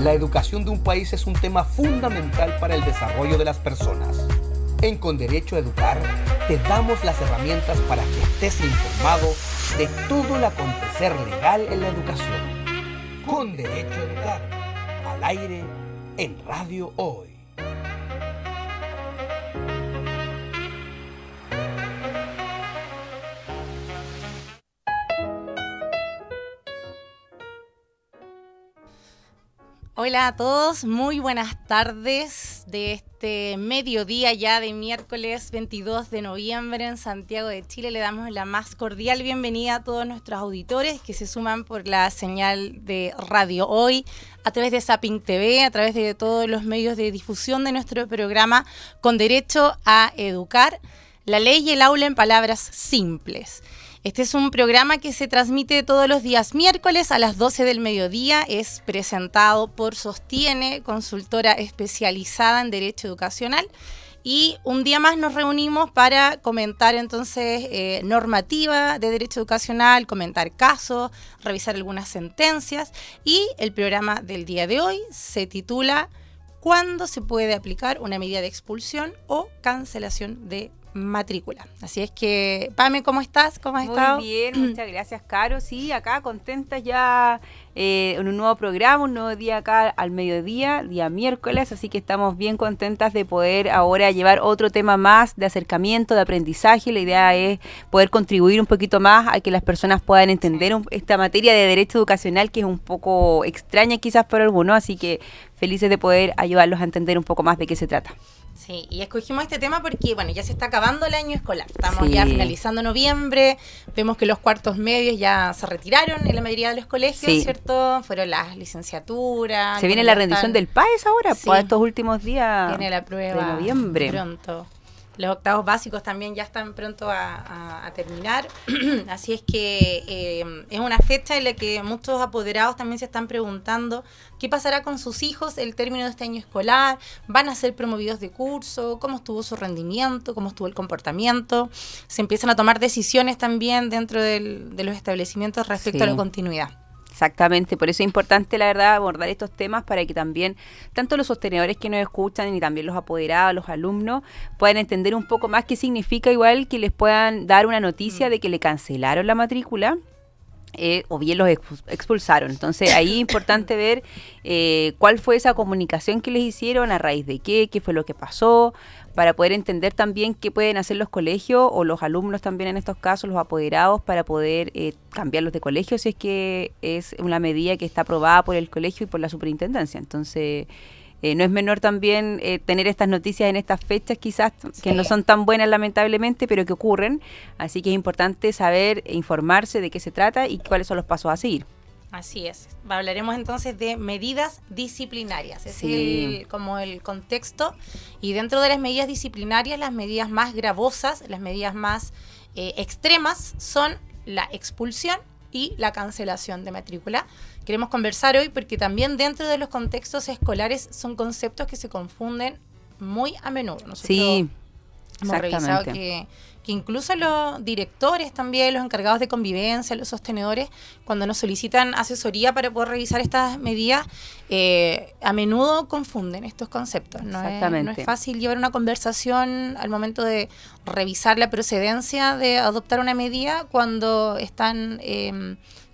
La educación de un país es un tema fundamental para el desarrollo de las personas. En Con Derecho a Educar te damos las herramientas para que estés informado de todo el acontecer legal en la educación. Con Derecho a Educar, al aire en Radio Hoy. Hola a todos, muy buenas tardes de este mediodía ya de miércoles 22 de noviembre en Santiago de Chile. Le damos la más cordial bienvenida a todos nuestros auditores que se suman por la señal de Radio Hoy, a través de Zapping TV, a través de todos los medios de difusión de nuestro programa Con Derecho a Educar, la ley y el aula en palabras simples. Este es un programa que se transmite todos los días miércoles a las 12 del mediodía. Es presentado por Sostiene, consultora especializada en Derecho Educacional. Y un día más nos reunimos para comentar entonces normativa de Derecho Educacional, comentar casos, revisar algunas sentencias. Y el programa del día de hoy se titula ¿Cuándo se puede aplicar una medida de expulsión o cancelación de matrícula? Así es que, Pame, ¿cómo estás? ¿Cómo has estado? Muy bien, muchas gracias, Caro. Sí, acá contentas ya en un nuevo programa, un nuevo día acá al mediodía, día miércoles, así que estamos bien contentas de poder ahora llevar otro tema más de acercamiento, de aprendizaje. La idea es poder contribuir un poquito más a que las personas puedan entender esta materia de derecho educacional que es un poco extraña quizás para algunos, así que felices de poder ayudarlos a entender un poco más de qué se trata. Sí, y escogimos este tema porque, bueno, ya se está acabando el año escolar. Estamos ya finalizando noviembre, vemos que los cuartos medios ya se retiraron en la mayoría de los colegios, ¿cierto? Fueron las licenciaturas. Se viene la rendición del PAES ahora, pues estos últimos días. Viene la prueba de noviembre. Pronto. Los octavos básicos también ya están pronto a terminar, así es que es una fecha en la que muchos apoderados también se están preguntando qué pasará con sus hijos el término de este año escolar, van a ser promovidos de curso, cómo estuvo su rendimiento, cómo estuvo el comportamiento, se empiezan a tomar decisiones también dentro de los establecimientos respecto a la continuidad. Exactamente, por eso es importante, la verdad, abordar estos temas para que también tanto los sostenedores que nos escuchan y también los apoderados, los alumnos, puedan entender un poco más qué significa igual que les puedan dar una noticia de que le cancelaron la matrícula o bien los expulsaron. Entonces ahí es importante ver cuál fue esa comunicación que les hicieron, a raíz de qué fue lo que pasó, para poder entender también qué pueden hacer los colegios o los alumnos también en estos casos, los apoderados, para poder cambiarlos de colegio si es que es una medida que está aprobada por el colegio y por la superintendencia. Entonces no es menor también tener estas noticias en estas fechas quizás que no son tan buenas lamentablemente, pero que ocurren. Así que es importante saber, informarse de qué se trata y cuáles son los pasos a seguir. Así es. Hablaremos entonces de medidas disciplinarias. Ese es como el contexto. Y dentro de las medidas disciplinarias, las medidas más gravosas, las medidas más extremas son la expulsión y la cancelación de matrícula. Queremos conversar hoy porque también dentro de los contextos escolares son conceptos que se confunden muy a menudo. Nosotros hemos revisado que incluso los directores también, los encargados de convivencia, los sostenedores, cuando nos solicitan asesoría para poder revisar estas medidas, a menudo confunden estos conceptos. No es fácil llevar una conversación al momento de revisar la procedencia de adoptar una medida cuando están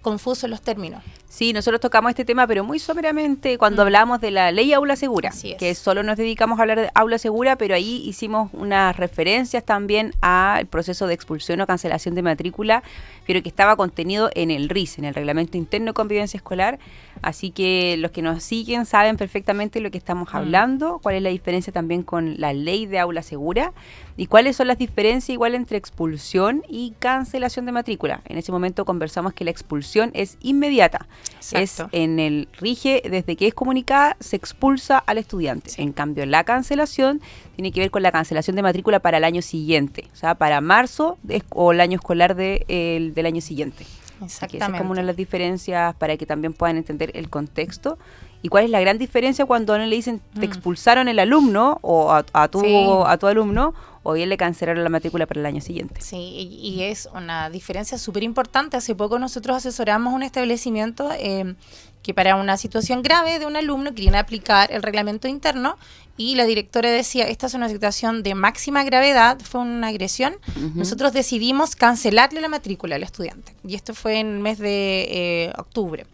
confusos los términos. Sí, nosotros tocamos este tema, pero muy someramente cuando hablamos de la ley Aula Segura, que solo nos dedicamos a hablar de Aula Segura, pero ahí hicimos unas referencias también al proceso de expulsión o cancelación de matrícula, pero que estaba contenido en el RIS, en el Reglamento Interno de Convivencia Escolar. Así que los que nos siguen saben perfectamente lo que estamos hablando, cuál es la diferencia también con la ley de Aula Segura y cuáles son las diferencias igual entre expulsión y cancelación de matrícula. En ese momento conversamos que la expulsión es inmediata. Exacto. Rige desde que es comunicada, se expulsa al estudiante. En cambio, la cancelación tiene que ver con la cancelación de matrícula para el año siguiente, o sea, para marzo o el año escolar del año siguiente. Exactamente. Esa es como una de las diferencias para que también puedan entender el contexto. ¿Y cuál es la gran diferencia cuando a uno le dicen te expulsaron el alumno o a tu alumno, o bien le cancelaron la matrícula para el año siguiente? Sí, y es una diferencia súper importante. Hace poco nosotros asesoramos un establecimiento que para una situación grave de un alumno querían aplicar el reglamento interno y la directora decía, esta es una situación de máxima gravedad, fue una agresión, nosotros decidimos cancelarle la matrícula al estudiante. Y esto fue en el mes de octubre.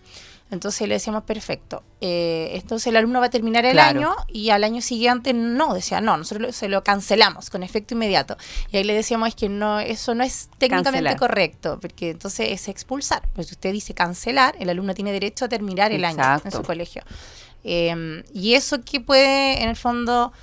Entonces le decíamos, perfecto, entonces el alumno va a terminar el año y al año siguiente nosotros se lo cancelamos con efecto inmediato. Y ahí le decíamos, es que no, eso no es técnicamente correcto, porque entonces es expulsar. Pues si usted dice cancelar, el alumno tiene derecho a terminar el año en su colegio. Y eso que puede, en el fondo...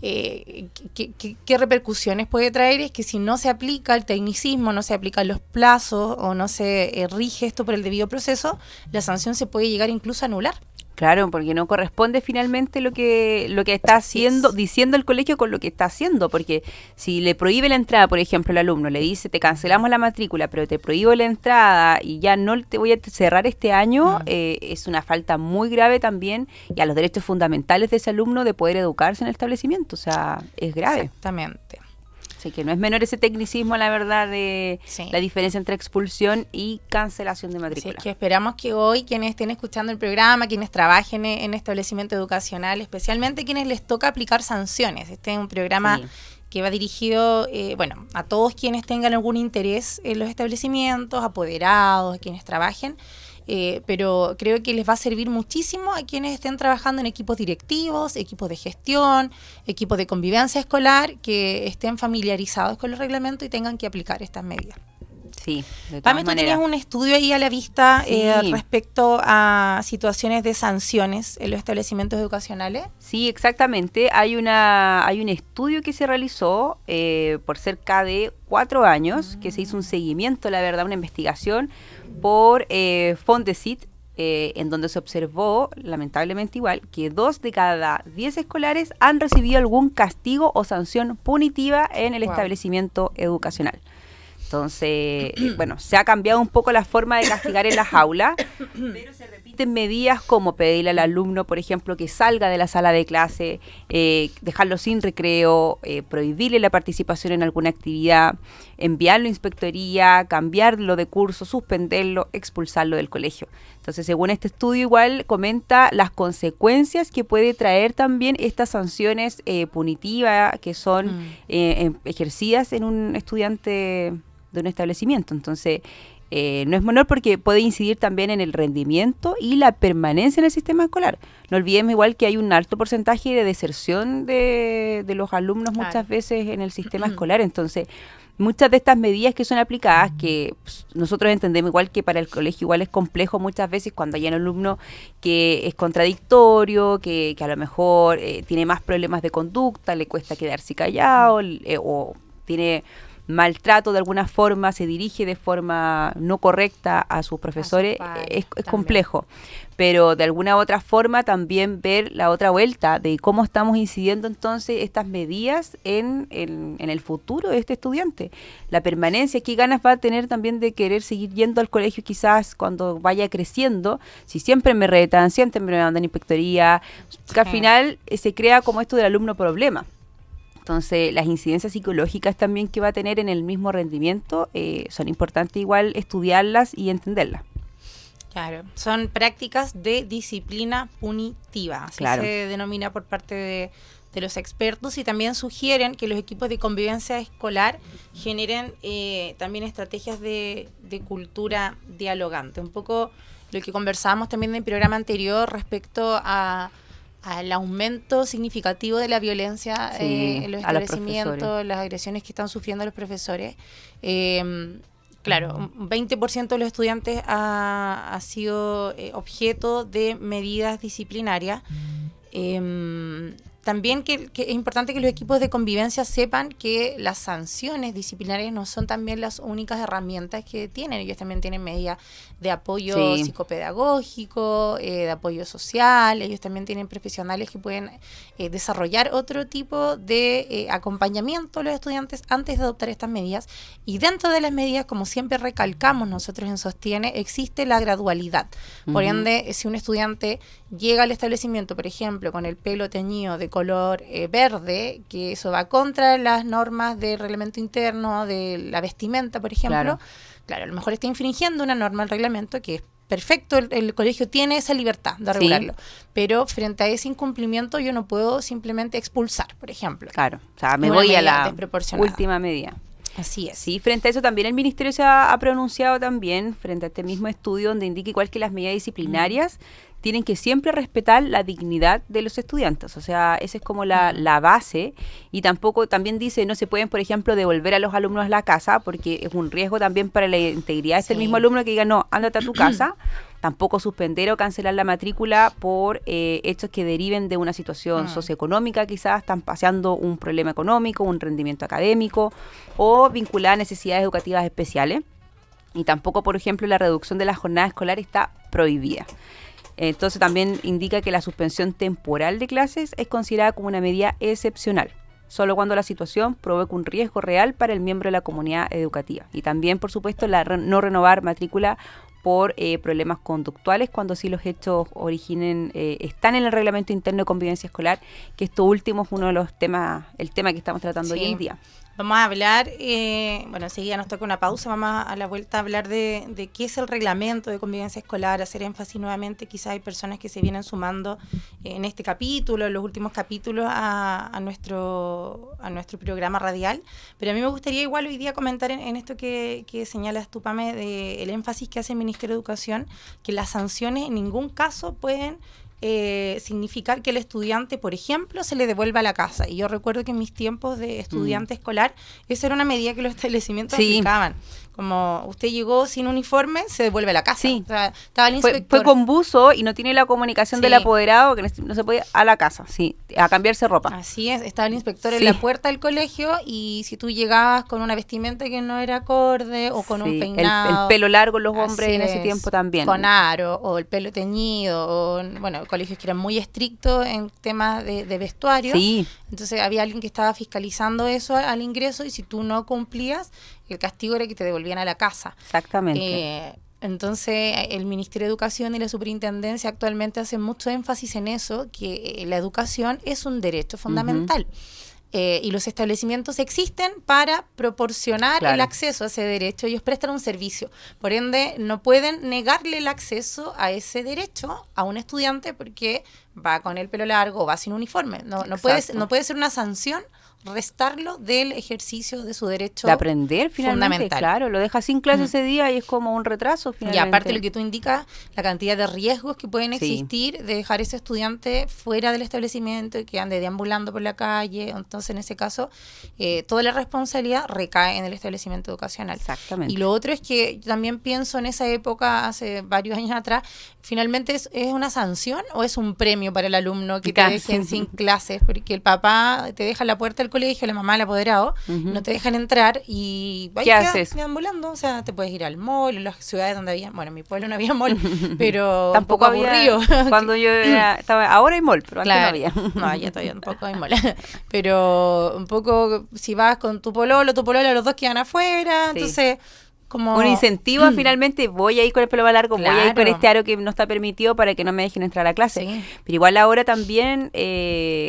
¿Qué repercusiones puede traer? Es que si no se aplica el tecnicismo, no se aplican los plazos o no se rige esto por el debido proceso, la sanción se puede llegar incluso a anular. Claro, porque no corresponde finalmente lo que está haciendo, diciendo el colegio con lo que está haciendo, porque si le prohíbe la entrada, por ejemplo, el alumno le dice, te cancelamos la matrícula, pero te prohíbo la entrada y ya no te voy a cerrar este año, es una falta muy grave también y a los derechos fundamentales de ese alumno de poder educarse en el establecimiento, o sea, es grave. Exactamente. Así que no es menor ese tecnicismo, la verdad, de la diferencia entre expulsión y cancelación de matrícula. Sí, que esperamos que hoy quienes estén escuchando el programa, quienes trabajen en establecimiento educacional, especialmente quienes les toca aplicar sanciones. Este es un programa que va dirigido, a todos quienes tengan algún interés en los establecimientos, apoderados, quienes trabajen. Pero creo que les va a servir muchísimo a quienes estén trabajando en equipos directivos, equipos de gestión, equipos de convivencia escolar, que estén familiarizados con los reglamentos y tengan que aplicar estas medidas. Sí, de todas Pame, tú maneras. tenías un estudio ahí a la vista respecto a situaciones de sanciones en los establecimientos educacionales. Sí, exactamente. Hay un estudio que se realizó por cerca de 4 años, que se hizo un seguimiento, la verdad, una investigación por Fondesit, en donde se observó, lamentablemente igual, que 2 de cada 10 escolares han recibido algún castigo o sanción punitiva en el establecimiento educacional. Entonces, se ha cambiado un poco la forma de castigar en las aulas, pero se repiten medidas como pedirle al alumno, por ejemplo, que salga de la sala de clase, dejarlo sin recreo, prohibirle la participación en alguna actividad, enviarlo a inspectoría, cambiarlo de curso, suspenderlo, expulsarlo del colegio. Entonces, según este estudio, igual comenta las consecuencias que puede traer también estas sanciones punitivas que son ejercidas en un estudiante de un establecimiento. Entonces, no es menor porque puede incidir también en el rendimiento y la permanencia en el sistema escolar. No olvidemos igual que hay un alto porcentaje de deserción de los alumnos muchas veces en el sistema escolar. Entonces, muchas de estas medidas que son aplicadas, que nosotros entendemos igual que para el colegio igual es complejo muchas veces cuando hay un alumno que es contradictorio, que a lo mejor tiene más problemas de conducta, le cuesta quedarse callado o tiene maltrato de alguna forma, se dirige de forma no correcta a sus profesores, es complejo. Pero de alguna otra forma también ver la otra vuelta de cómo estamos incidiendo entonces estas medidas en el futuro de este estudiante. La permanencia, qué ganas va a tener también de querer seguir yendo al colegio quizás cuando vaya creciendo, si siempre me retan, siempre me mandan inspectoría, que al final se crea como esto del alumno problema. Entonces, las incidencias psicológicas también que va a tener en el mismo rendimiento son importantes igual estudiarlas y entenderlas. Claro, son prácticas de disciplina punitiva, así se denomina por parte de los expertos, y también sugieren que los equipos de convivencia escolar generen también estrategias de cultura dialogante. Un poco lo que conversábamos también en el programa anterior respecto al aumento significativo de la violencia en los establecimientos, las agresiones que están sufriendo los profesores. Claro, un 20% de los estudiantes ha sido objeto de medidas disciplinarias. También que es importante que los equipos de convivencia sepan que las sanciones disciplinarias no son también las únicas herramientas que tienen. Ellos también tienen medidas de apoyo psicopedagógico, de apoyo social. Ellos también tienen profesionales que pueden desarrollar otro tipo de acompañamiento a los estudiantes antes de adoptar estas medidas. Y dentro de las medidas, como siempre recalcamos nosotros en Sostiene, existe la gradualidad. Por ende, si un estudiante llega al establecimiento, por ejemplo, con el pelo teñido de color verde, que eso va contra las normas del reglamento interno, de la vestimenta, por ejemplo, claro, a lo mejor está infringiendo una norma del reglamento que es perfecto, el colegio tiene esa libertad de regularlo, pero frente a ese incumplimiento yo no puedo simplemente expulsar, por ejemplo. Claro, o sea, me Es una voy a medida la desproporcionada. última medida. Así es. Sí, frente a eso también el Ministerio se ha pronunciado también, frente a este mismo estudio, donde indica igual que las medidas disciplinarias tienen que siempre respetar la dignidad de los estudiantes. O sea, esa es como la base. Y tampoco, también dice, no se pueden, por ejemplo, devolver a los alumnos a la casa, porque es un riesgo también para la integridad de este mismo alumno que diga, no, ándate a tu casa. Tampoco suspender o cancelar la matrícula por hechos que deriven de una situación socioeconómica, quizás están pasando un problema económico, un rendimiento académico, o vincular a necesidades educativas especiales. Y tampoco, por ejemplo, la reducción de la jornada escolar está prohibida. Entonces también indica que la suspensión temporal de clases es considerada como una medida excepcional, solo cuando la situación provoca un riesgo real para el miembro de la comunidad educativa. Y también, por supuesto, no renovar matrícula por problemas conductuales cuando sí los hechos están en el reglamento interno de convivencia escolar, que esto último es uno de los temas, el tema que estamos tratando hoy en día. Vamos a hablar, enseguida nos toca una pausa, vamos a la vuelta a hablar de qué es el reglamento de convivencia escolar, hacer énfasis nuevamente, quizás hay personas que se vienen sumando en este capítulo, en los últimos capítulos a nuestro programa radial, pero a mí me gustaría igual hoy día comentar en esto que señalas tú, Pame, del énfasis que hace el Ministerio de Educación, que las sanciones en ningún caso pueden significar que el estudiante, por ejemplo, se le devuelva a la casa. Y yo recuerdo que en mis tiempos de estudiante escolar, esa era una medida que los establecimientos aplicaban. Como usted llegó sin uniforme, se devuelve a la casa. Sí. O sea, estaba el inspector. Fue con buzo y no tiene la comunicación del apoderado, que no se puede a la casa, a cambiarse ropa. Así es, estaba el inspector en la puerta del colegio y si tú llegabas con una vestimenta que no era acorde o con un peinado. El pelo largo los hombres en ese tiempo también. Con aro o el pelo teñido o, bueno, colegios que eran muy estrictos en temas de vestuario. Sí. Entonces había alguien que estaba fiscalizando eso al ingreso y si tú no cumplías, el castigo era que te devolvían a la casa. Exactamente. Entonces el Ministerio de Educación y la Superintendencia actualmente hacen mucho énfasis en eso, que la educación es un derecho fundamental. Y los establecimientos existen para proporcionar el acceso a ese derecho. Ellos prestan un servicio. Por ende, no pueden negarle el acceso a ese derecho a un estudiante porque va con el pelo largo o va sin uniforme. No puede ser una sanción restarlo del ejercicio de su derecho de aprender finalmente, fundamental. Claro, lo deja sin clase ese día y es como un retraso finalmente. Y aparte lo que tú indicas, la cantidad de riesgos que pueden existir de dejar ese estudiante fuera del establecimiento y que ande deambulando por la calle. Entonces, en ese caso, toda la responsabilidad recae en el establecimiento educacional. Exactamente. Y lo otro es que yo también pienso en esa época, hace varios años atrás, finalmente es una sanción o es un premio para el alumno que te dejen sin clases, porque el papá te deja en la puerta del colegio, la mamá, el apoderado, no te dejan entrar y ¿qué haces? Deambulando, o sea, te puedes ir al mall, en las ciudades donde había, bueno, en mi pueblo no había mall, pero tampoco un poco había, aburrido. Cuando yo estaba, ahora hay mall, pero antes no había. No, ya todavía tampoco hay mall. Pero un poco, si vas con tu pololo, los dos quedan afuera, entonces como un incentivo finalmente, voy a ir con el pelo más largo, voy a ir con este aro que no está permitido para que no me dejen entrar a la clase. Pero igual ahora también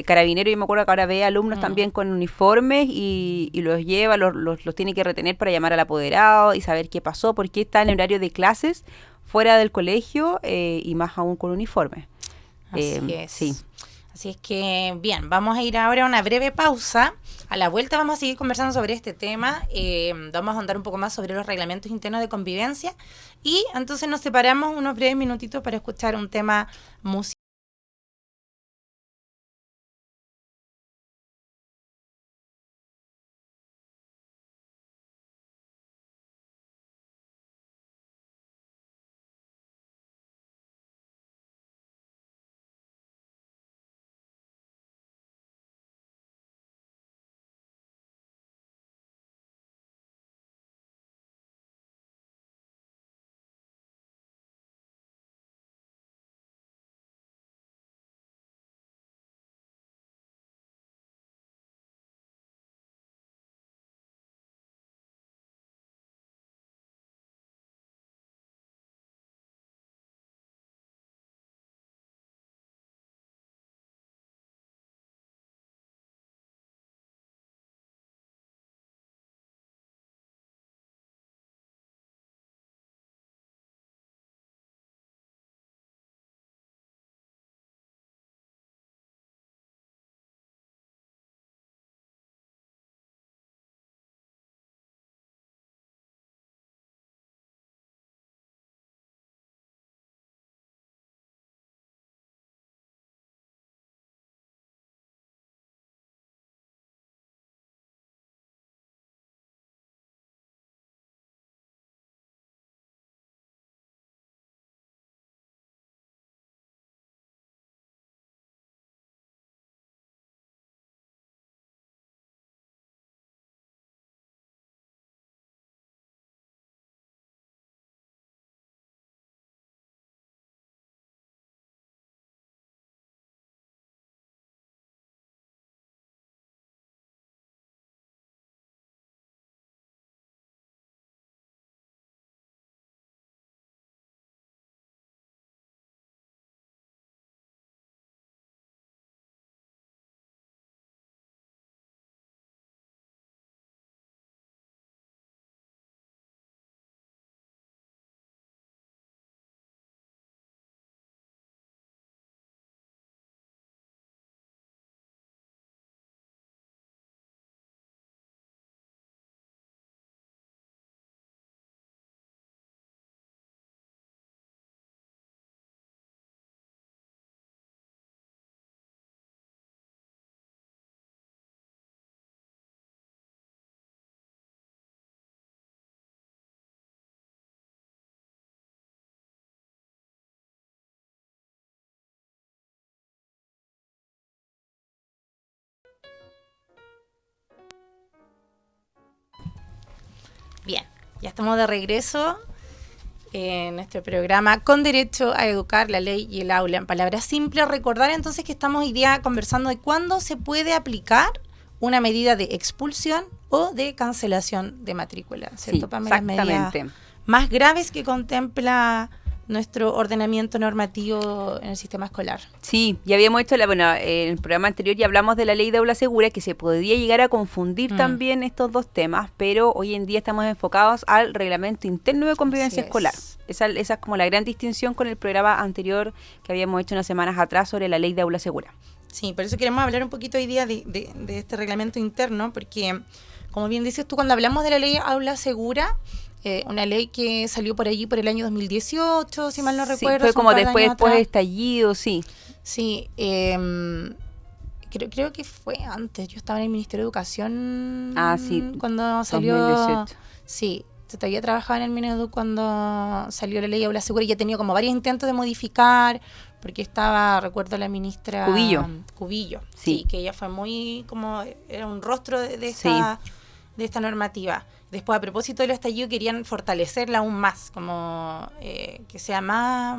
Carabinero, yo me acuerdo que ahora ve alumnos también con uniformes y los lleva, los tiene que retener para llamar al apoderado y saber qué pasó, por qué está en horario de clases fuera del colegio y más aún con uniforme. Así es. Sí. Así es que, bien, vamos a ir ahora a una breve pausa. A la vuelta vamos a seguir conversando sobre este tema. Vamos a ahondar un poco más sobre los reglamentos internos de convivencia. Y entonces nos separamos unos breves minutitos para escuchar un tema musical. Ya estamos de regreso en nuestro programa Con Derecho a Educar, la Ley y el Aula. En palabras simples, recordar entonces que estamos hoy día conversando de cuándo se puede aplicar una medida de expulsión o de cancelación de matrícula, ¿cierto, Sí, Pamela? Las exactamente. medidas más graves que contempla nuestro ordenamiento normativo en el sistema escolar. Sí, ya habíamos hecho, en el programa anterior ya hablamos de la ley de aula segura, que se podría llegar a confundir también estos dos temas, pero hoy en día estamos enfocados al reglamento interno de convivencia escolar. Esa es como la gran distinción con el programa anterior que habíamos hecho unas semanas atrás sobre la ley de aula segura. Sí, por eso queremos hablar un poquito hoy día de este reglamento interno, porque, como bien dices tú, cuando hablamos de la ley aula segura, una ley que salió por allí por el año 2018, si mal no recuerdo. Fue como después de estallido, sí. Sí, creo que fue antes. Yo estaba en el Ministerio de Educación cuando salió. 2018. Sí, todavía trabajaba en el Minedu cuando salió la ley aula segura y ya he tenido como varios intentos de modificar, porque recuerdo la ministra Cubillo, sí, que ella fue muy era un rostro de esta normativa. Después, a propósito del estallido, querían fortalecerla aún más, como que sea más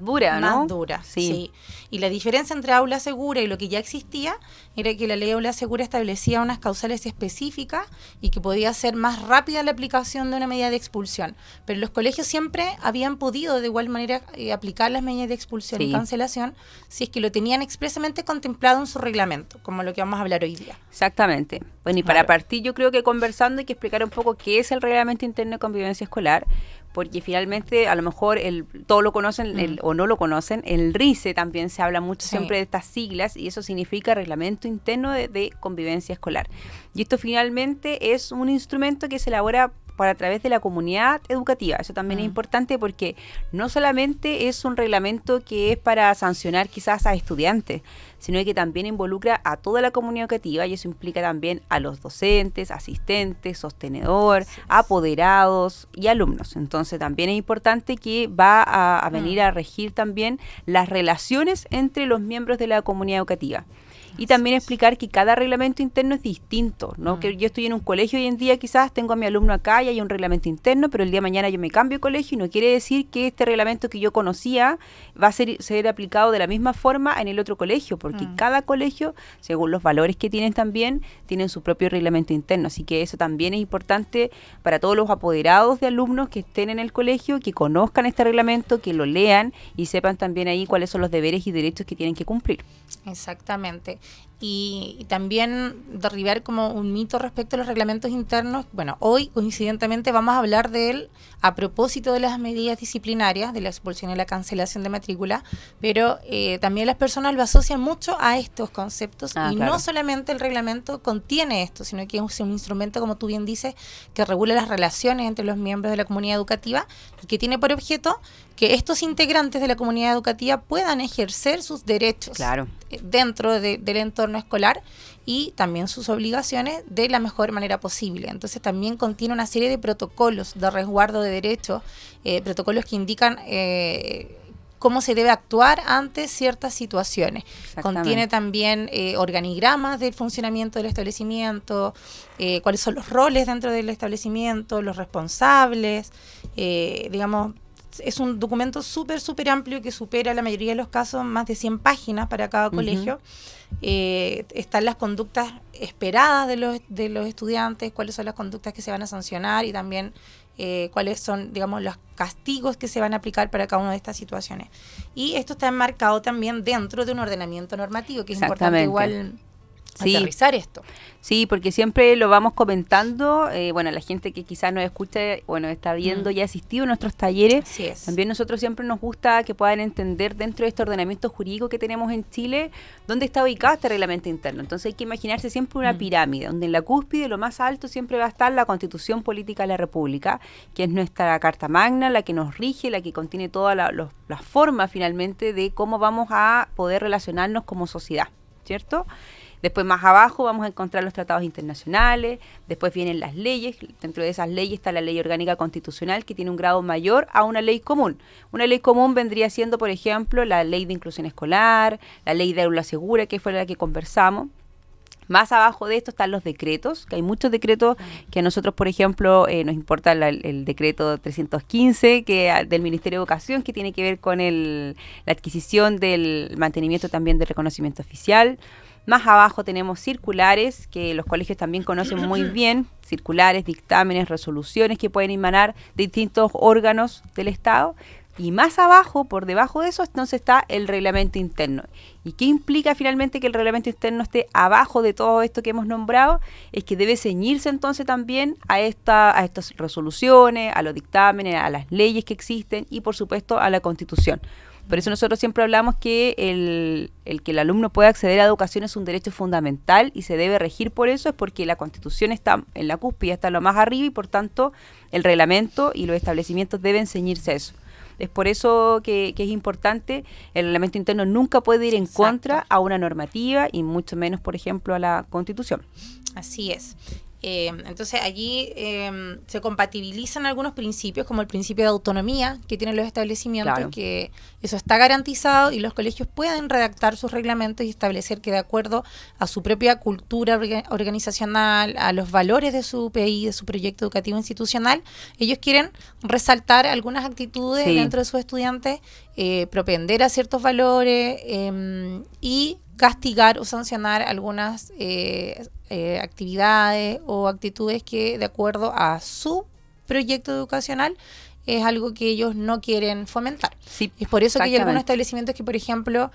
dura, ¿no? Más dura, sí. Y la diferencia entre aula segura y lo que ya existía era que la ley aula segura establecía unas causales específicas y que podía ser más rápida la aplicación de una medida de expulsión. Pero los colegios siempre habían podido de igual manera aplicar las medidas de expulsión y cancelación si es que lo tenían expresamente contemplado en su reglamento, como lo que vamos a hablar hoy día. Exactamente. Bueno, y para partir yo creo que conversando hay que explicar un poco qué es el reglamento interno de convivencia escolar, porque finalmente a lo mejor todos lo conocen o no lo conocen. El RICE también se habla mucho siempre de estas siglas, y eso significa Reglamento Interno de Convivencia Escolar. Y esto finalmente es un instrumento que se elabora a través de la comunidad educativa. Eso también es importante, porque no solamente es un reglamento que es para sancionar quizás a estudiantes, sino que también involucra a toda la comunidad educativa, y eso implica también a los docentes, asistentes, sostenedor, apoderados y alumnos. Entonces también es importante que va a venir a regir también las relaciones entre los miembros de la comunidad educativa. Y también explicar que cada reglamento interno es distinto, ¿no? Que yo estoy en un colegio hoy en día, quizás tengo a mi alumno acá y hay un reglamento interno, pero el día de mañana yo me cambio de colegio, y no quiere decir que este reglamento que yo conocía va a ser aplicado de la misma forma en el otro colegio, porque cada colegio, según los valores que tienen también, tienen su propio reglamento interno. Así que eso también es importante para todos los apoderados de alumnos que estén en el colegio, que conozcan este reglamento, que lo lean y sepan también ahí cuáles son los deberes y derechos que tienen que cumplir. Exactamente. Y también derribar como un mito respecto a los reglamentos internos. Bueno, hoy coincidentemente vamos a hablar de él a propósito de las medidas disciplinarias, de la expulsión y la cancelación de matrícula, pero también las personas lo asocian mucho a estos conceptos no solamente el reglamento contiene esto, sino que es un instrumento, como tú bien dices, que regula las relaciones entre los miembros de la comunidad educativa y que tiene por objeto que estos integrantes de la comunidad educativa puedan ejercer sus derechos dentro del entorno escolar y también sus obligaciones de la mejor manera posible. Entonces también contiene una serie de protocolos de resguardo de derechos, protocolos que indican cómo se debe actuar ante ciertas situaciones. Contiene también organigramas del funcionamiento del establecimiento, cuáles son los roles dentro del establecimiento, los responsables, es un documento súper amplio que supera la mayoría de los casos más de 100 páginas para cada colegio. Están las conductas esperadas de los estudiantes, cuáles son las conductas que se van a sancionar y también cuáles son, digamos, los castigos que se van a aplicar para cada una de estas situaciones. Y esto está enmarcado también dentro de un ordenamiento normativo, que es importante igual aterrizar esto. Sí, porque siempre lo vamos comentando, la gente que quizás nos escucha, está viendo y ha asistido a nuestros talleres, también nosotros siempre nos gusta que puedan entender dentro de este ordenamiento jurídico que tenemos en Chile, dónde está ubicado este reglamento interno. Entonces hay que imaginarse siempre una pirámide, donde en la cúspide, lo más alto, siempre va a estar la Constitución Política de la República, que es nuestra Carta Magna, la que nos rige, la que contiene todas las formas finalmente de cómo vamos a poder relacionarnos como sociedad, ¿cierto? Después más abajo vamos a encontrar los tratados internacionales, después vienen las leyes, dentro de esas leyes está la ley orgánica constitucional que tiene un grado mayor a una ley común. Una ley común vendría siendo, por ejemplo, la ley de inclusión escolar, la ley de aula segura, que fue la que conversamos. Más abajo de esto están los decretos, que hay muchos decretos que a nosotros, por ejemplo, nos importa el decreto 315 del Ministerio de Educación, que tiene que ver con la adquisición del mantenimiento también del reconocimiento oficial. Más abajo tenemos circulares, que los colegios también conocen muy bien, circulares, dictámenes, resoluciones que pueden emanar de distintos órganos del Estado. Y más abajo, por debajo de eso, entonces está el reglamento interno. ¿Y qué implica finalmente que el reglamento interno esté abajo de todo esto que hemos nombrado? Es que debe ceñirse entonces también a estas resoluciones, a los dictámenes, a las leyes que existen y por supuesto a la Constitución. Por eso nosotros siempre hablamos que el que el alumno pueda acceder a educación es un derecho fundamental y se debe regir por eso, es porque la Constitución está en la cúspide, está lo más arriba y por tanto el reglamento y los establecimientos deben ceñirse a eso. Es por eso que es importante, el reglamento interno nunca puede ir en contra a una normativa y mucho menos, por ejemplo, a la Constitución. Así es. Entonces allí se compatibilizan algunos principios, como el principio de autonomía que tienen los establecimientos, claro, que eso está garantizado y los colegios pueden redactar sus reglamentos y establecer que de acuerdo a su propia cultura organizacional, a los valores de su PI, de su proyecto educativo institucional, ellos quieren resaltar algunas actitudes dentro de sus estudiantes, propender a ciertos valores y castigar o sancionar algunas actividades o actitudes que de acuerdo a su proyecto educacional es algo que ellos no quieren fomentar. Sí, es por eso que hay algunos establecimientos que, por ejemplo,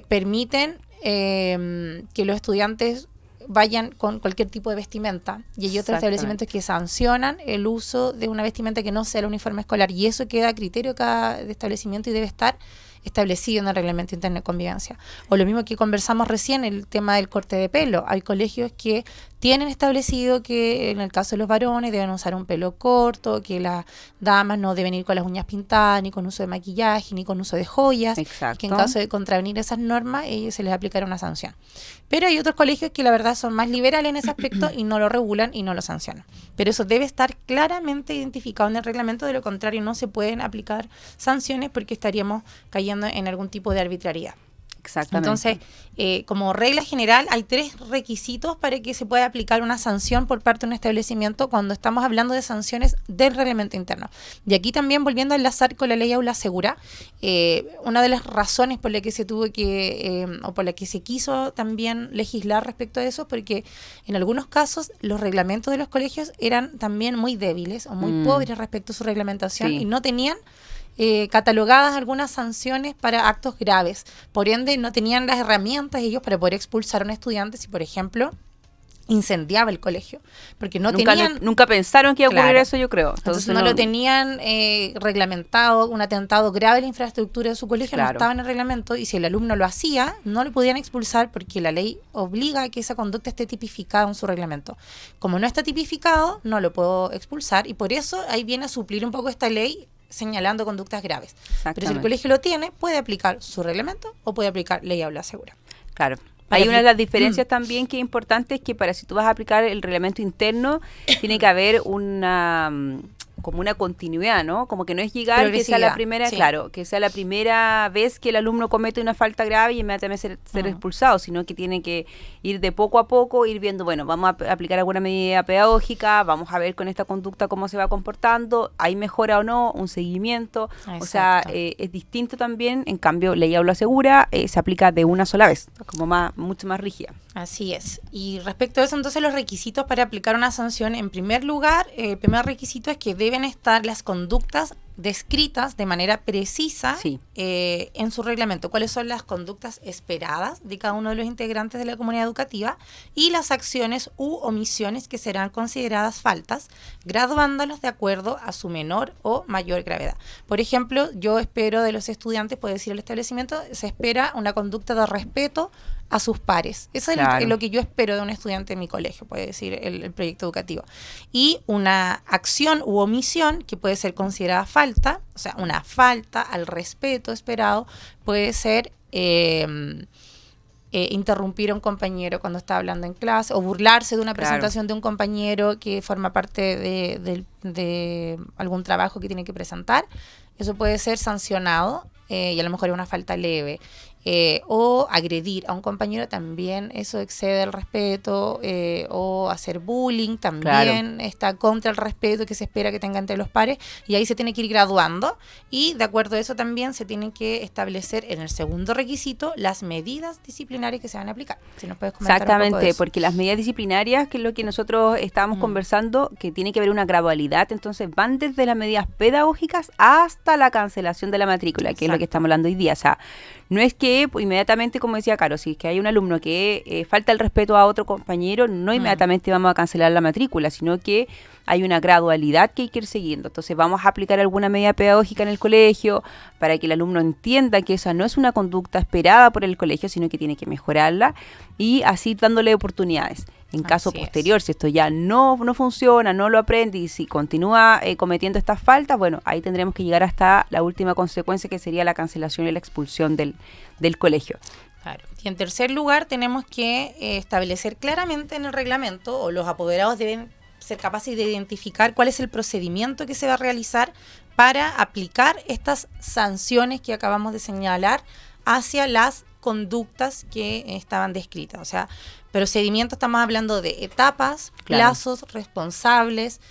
permiten que los estudiantes vayan con cualquier tipo de vestimenta y hay otros establecimientos que sancionan el uso de una vestimenta que no sea el uniforme escolar y eso queda a criterio de cada establecimiento y debe estar establecido en el reglamento interno de convivencia. O lo mismo que conversamos recién, el tema del corte de pelo. Hay colegios que tienen establecido que en el caso de los varones deben usar un pelo corto, que las damas no deben ir con las uñas pintadas, ni con uso de maquillaje, ni con uso de joyas. Exacto. Que en caso de contravenir esas normas, ellos se les aplicará una sanción. Pero hay otros colegios que la verdad son más liberales en ese aspecto y no lo regulan y no lo sancionan. Pero eso debe estar claramente identificado en el reglamento, de lo contrario no se pueden aplicar sanciones porque estaríamos cayendo en algún tipo de arbitrariedad. Exactamente. Entonces, como regla general, hay 3 requisitos para que se pueda aplicar una sanción por parte de un establecimiento cuando estamos hablando de sanciones del reglamento interno. Y aquí también, volviendo a enlazar con la ley Aula Segura, una de las razones por la que se tuvo que, o por la que se quiso también legislar respecto a eso, porque en algunos casos los reglamentos de los colegios eran también muy débiles o muy pobres respecto a su reglamentación y no tenían catalogadas algunas sanciones para actos graves. Por ende, no tenían las herramientas ellos para poder expulsar a un estudiante si, por ejemplo, incendiaba el colegio. Porque nunca pensaron que iba a ocurrir eso, yo creo. Entonces no lo tenían reglamentado, un atentado grave a la infraestructura de su colegio, no estaba en el reglamento, y si el alumno lo hacía, no lo podían expulsar porque la ley obliga a que esa conducta esté tipificada en su reglamento. Como no está tipificado, no lo puedo expulsar, y por eso ahí viene a suplir un poco esta ley señalando conductas graves. Pero si el colegio lo tiene, puede aplicar su reglamento o puede aplicar ley Aula Segura. Claro. Hay una de las diferencias también que es importante, es que para si tú vas a aplicar el reglamento interno, tiene que haber como una continuidad, ¿no? Como que no es llegar que sea la primera, que sea la primera vez que el alumno comete una falta grave y inmediatamente ser expulsado, sino que tiene que ir de poco a poco, ir viendo, bueno, vamos a aplicar alguna medida pedagógica, vamos a ver con esta conducta cómo se va comportando, hay mejora o no, un seguimiento. Exacto. O sea, es distinto también. En cambio, ley Aula Segura se aplica de una sola vez, como mucho más rígida. Así es. Y respecto a eso, entonces, los requisitos para aplicar una sanción, en primer lugar, el primer requisito es que deben estar las conductas descritas de manera precisa en su reglamento. ¿Cuáles son las conductas esperadas de cada uno de los integrantes de la comunidad educativa y las acciones u omisiones que serán consideradas faltas, graduándolos de acuerdo a su menor o mayor gravedad? Por ejemplo, yo espero de los estudiantes, puede decir el establecimiento, se espera una conducta de respeto a sus pares. Eso es lo que yo espero de un estudiante en mi colegio, puede decir el proyecto educativo. Y una acción u omisión que puede ser considerada falta, o sea, una falta al respeto esperado, puede ser interrumpir a un compañero cuando está hablando en clase, o burlarse de una presentación de un compañero que forma parte de algún trabajo que tiene que presentar. Eso puede ser sancionado y a lo mejor es una falta leve. o agredir a un compañero también, eso excede el respeto, o hacer bullying también está contra el respeto que se espera que tenga entre los pares, y ahí se tiene que ir graduando, y de acuerdo a eso también se tienen que establecer en el segundo requisito las medidas disciplinarias que se van a aplicar. Si nos puedes comentar un poco de eso. Porque las medidas disciplinarias, que es lo que nosotros estábamos conversando, que tiene que haber una gradualidad, entonces van desde las medidas pedagógicas hasta la cancelación de la matrícula, que es lo que estamos hablando hoy día. O sea, no es que inmediatamente, como decía Caro, si es que hay un alumno que falta el respeto a otro compañero, no inmediatamente vamos a cancelar la matrícula, sino que hay una gradualidad que hay que ir siguiendo. Entonces vamos a aplicar alguna medida pedagógica en el colegio para que el alumno entienda que esa no es una conducta esperada por el colegio, sino que tiene que mejorarla, y así dándole oportunidades. En caso posterior, si esto ya no funciona, no lo aprende y si continúa cometiendo estas faltas, bueno, ahí tendremos que llegar hasta la última consecuencia, que sería la cancelación y la expulsión del colegio. Claro. Y en tercer lugar, tenemos que establecer claramente en el reglamento, o los apoderados deben ser capaces de identificar cuál es el procedimiento que se va a realizar para aplicar estas sanciones que acabamos de señalar hacia las conductas que estaban descritas. O sea, procedimiento, estamos hablando de etapas, plazos, responsables,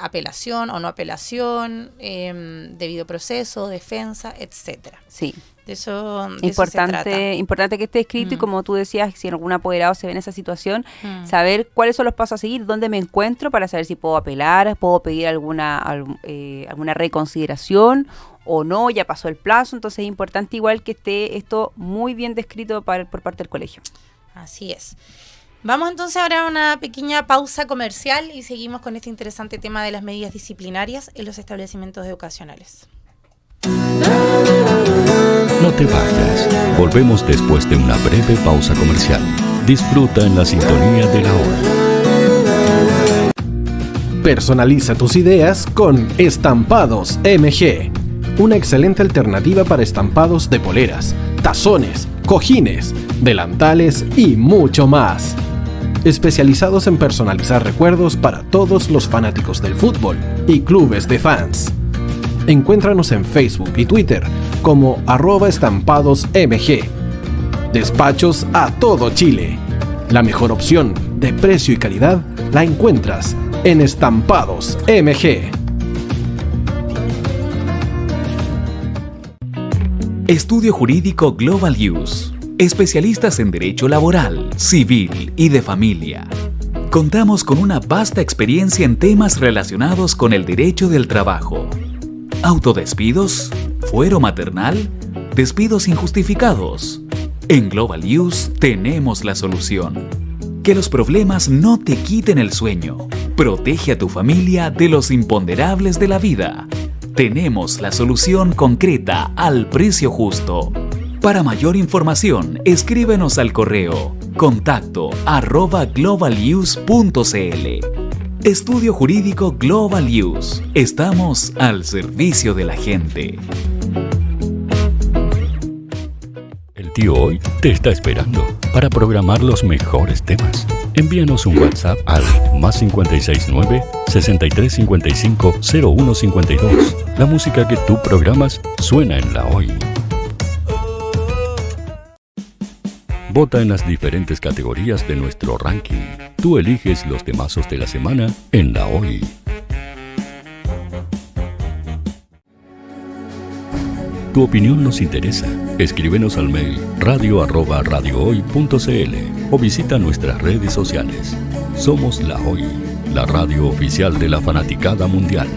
apelación o no apelación, debido proceso, defensa, etcétera. Sí. De eso Importante, se trata. importante que esté escrito, y como tú decías, si algún apoderado se ve en esa situación, saber cuáles son los pasos a seguir, dónde me encuentro para saber si puedo apelar, puedo pedir alguna reconsideración o no, ya pasó el plazo. Entonces es importante igual que esté esto muy bien descrito por parte del colegio. Así es. Vamos entonces ahora a una pequeña pausa comercial y seguimos con este interesante tema de las medidas disciplinarias en los establecimientos educacionales. No te vayas. Volvemos después de una breve pausa comercial. Disfruta en la sintonía de la hora. Personaliza tus ideas con Estampados MG. Una excelente alternativa para estampados de poleras, tazones, cojines, delantales y mucho más. Especializados en personalizar recuerdos para todos los fanáticos del fútbol y clubes de fans. Encuéntranos en Facebook y Twitter como @estampadosmg. Despachos a todo Chile. La mejor opción de precio y calidad la encuentras en Estampados MG. Estudio Jurídico Global Use. Especialistas en Derecho Laboral, Civil y de Familia. Contamos con una vasta experiencia en temas relacionados con el derecho del trabajo. Autodespidos, fuero maternal, despidos injustificados. En Global Use tenemos la solución. Que los problemas no te quiten el sueño. Protege a tu familia de los imponderables de la vida. Tenemos la solución concreta al precio justo. Para mayor información, escríbenos al correo contacto@globaluse.cl. Estudio Jurídico Global Use. Estamos al servicio de la gente. El tío Hoy te está esperando para programar los mejores temas. Envíanos un WhatsApp al +569 6355 0152. La música que tú programas suena en La Hoy. Vota en las diferentes categorías de nuestro ranking. Tú eliges los temazos de la semana en La Hoy. Tu opinión nos interesa. Escríbenos al mail radio@radiohoy.cl o visita nuestras redes sociales. Somos La Hoy, la radio oficial de la fanaticada mundial.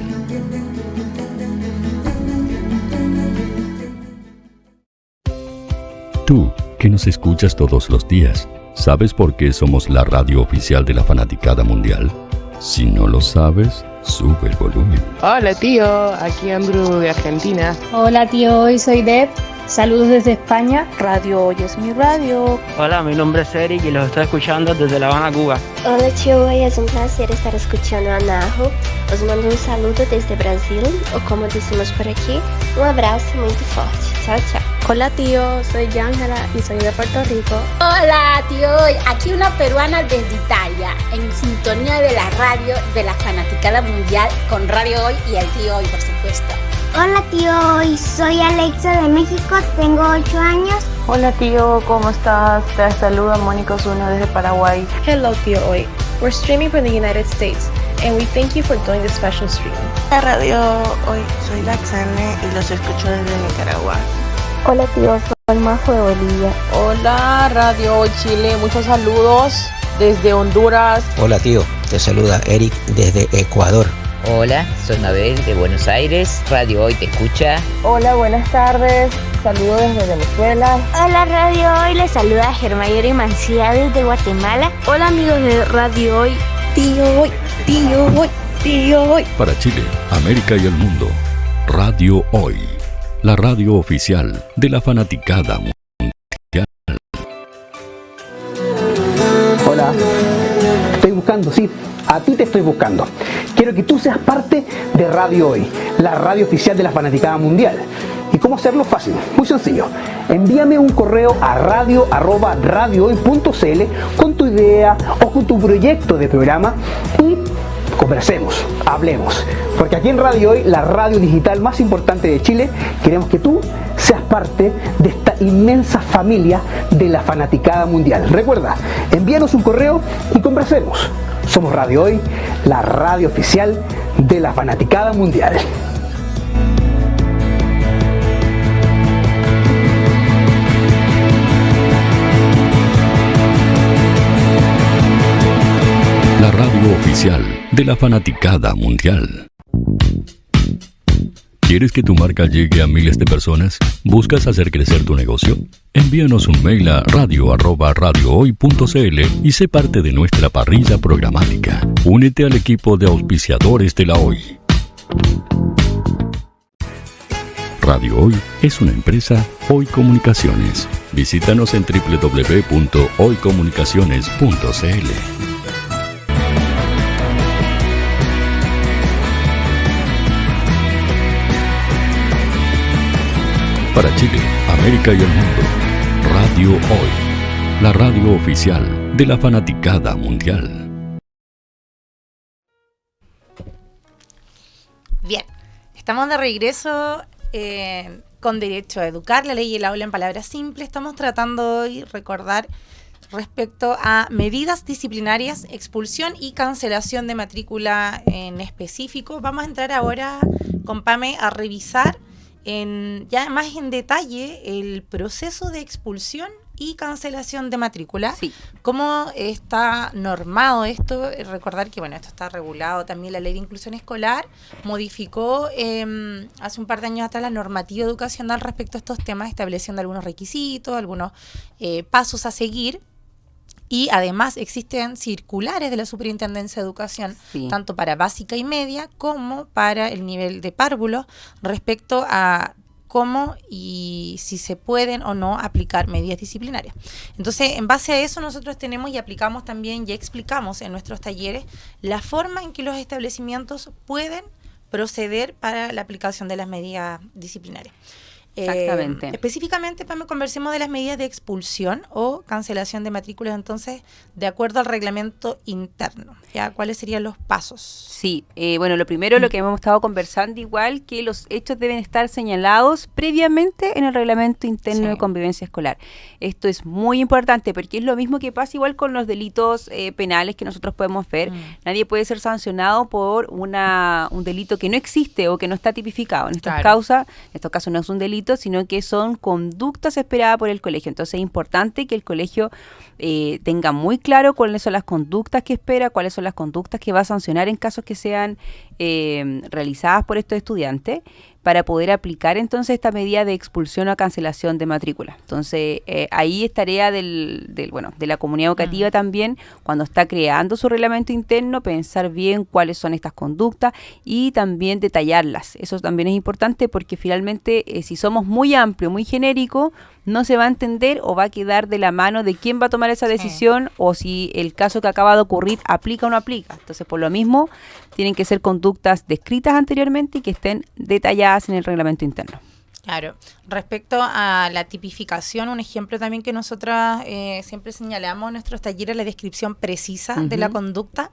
Tú, que nos escuchas todos los días, ¿sabes por qué somos la radio oficial de la fanaticada mundial? Si no lo sabes, sube el volumen. Hola tío, aquí Andrew de Argentina. Hola tío, hoy soy Deb. Saludos desde España. Radio Hoy es mi radio. Hola, mi nombre es Eric y los estoy escuchando desde La Habana, Cuba. Hola tío, hoy es un placer estar escuchando a Najo. Os mando un saludo desde Brasil, o como decimos por aquí, un abrazo muy fuerte. Chao, chao. Hola tío, soy Yángela y soy de Puerto Rico. Hola tío, aquí una peruana desde Italia, en sintonía de la radio de la fanaticada mundial con Radio Hoy y el tío Hoy, por supuesto. Hola tío, soy Alexa de México, tengo 8 años Hola tío, ¿cómo estás? Te saluda Mónica Osuna desde Paraguay. Hello Tío Hoy. We're streaming from the United States and we thank you for doing this special stream. La radio hoy, soy Laxane y los escucho desde Nicaragua. Hola tío, soy Majo de Bolivia. Hola Radio Hoy Chile, muchos saludos desde Honduras. Hola tío, te saluda Eric desde Ecuador. Hola, soy Mabel de Buenos Aires, Radio Hoy te escucha. Hola, buenas tardes, saludos desde Venezuela. Hola Radio Hoy, les saluda Germayori Mancía desde Guatemala. Hola amigos de Radio Hoy, Tío Hoy, Tío Hoy, Tío Hoy. Para Chile, América y el mundo, Radio Hoy, la radio oficial de la fanaticada mundial. Hola, estoy buscando, sí, a ti te estoy buscando. Quiero que tú seas parte de Radio Hoy, la radio oficial de la fanaticada mundial. ¿Y cómo hacerlo? Fácil, muy sencillo. Envíame un correo a radio@radiohoy.cl con tu idea o con tu proyecto de programa y conversemos, hablemos. Porque aquí en Radio Hoy, la radio digital más importante de Chile, queremos que tú seas parte de esta inmensa familia de la fanaticada mundial. Recuerda, envíanos un correo y conversemos. Somos Radio Hoy, la radio oficial de la fanaticada mundial. La radio oficial de la fanaticada mundial. ¿Quieres que tu marca llegue a miles de personas? ¿Buscas hacer crecer tu negocio? Envíanos un mail a radio@radiohoy.cl y sé parte de nuestra parrilla programática. Únete al equipo de auspiciadores de la Hoy. Radio Hoy es una empresa Hoy Comunicaciones. Visítanos en www.hoycomunicaciones.cl. Para Chile, América y el mundo, Radio Hoy, la radio oficial de la fanaticada mundial. Bien, estamos de regreso con Derecho a Educar, la ley y el aula en palabras simples. Estamos tratando hoy de recordar respecto a medidas disciplinarias, expulsión y cancelación de matrícula en específico. Vamos a entrar ahora con Pame a revisar ya más en detalle el proceso de expulsión y cancelación de matrícula. Sí. ¿Cómo está normado esto? Recordar que esto está regulado también. La Ley de Inclusión Escolar modificó hace un par de años atrás la normativa educacional respecto a estos temas, estableciendo algunos requisitos, algunos pasos a seguir. Y además existen circulares de la Superintendencia de Educación, tanto para básica y media como para el nivel de párvulo, respecto a cómo y si se pueden o no aplicar medidas disciplinarias. Entonces, en base a eso nosotros tenemos y aplicamos también y explicamos en nuestros talleres la forma en que los establecimientos pueden proceder para la aplicación de las medidas disciplinarias. Exactamente. Específicamente, conversemos de las medidas de expulsión o cancelación de matrículas, entonces, de acuerdo al reglamento interno. ¿Ya? ¿Cuáles serían los pasos? Sí, lo primero, lo que hemos estado conversando, igual que los hechos deben estar señalados previamente en el reglamento interno de convivencia escolar. Esto es muy importante porque es lo mismo que pasa igual con los delitos penales que nosotros podemos ver. Nadie puede ser sancionado por un delito que no existe o que no está tipificado. En estos casos no es un delito, sino que son conductas esperadas por el colegio. Entonces es importante que el colegio tenga muy claro cuáles son las conductas que espera, cuáles son las conductas que va a sancionar en casos que sean realizadas por estos estudiantes, para poder aplicar entonces esta medida de expulsión o cancelación de matrícula. Entonces, ahí es tarea de la comunidad educativa también, cuando está creando su reglamento interno, pensar bien cuáles son estas conductas y también detallarlas. Eso también es importante porque finalmente, si somos muy amplios, muy genéricos, no se va a entender o va a quedar de la mano de quién va a tomar esa decisión o si el caso que acaba de ocurrir aplica o no aplica. Entonces, por lo mismo, tienen que ser conductas descritas anteriormente y que estén detalladas en el reglamento interno. Claro. Respecto a la tipificación, un ejemplo también que nosotras siempre señalamos en nuestros talleres, la descripción precisa de la conducta.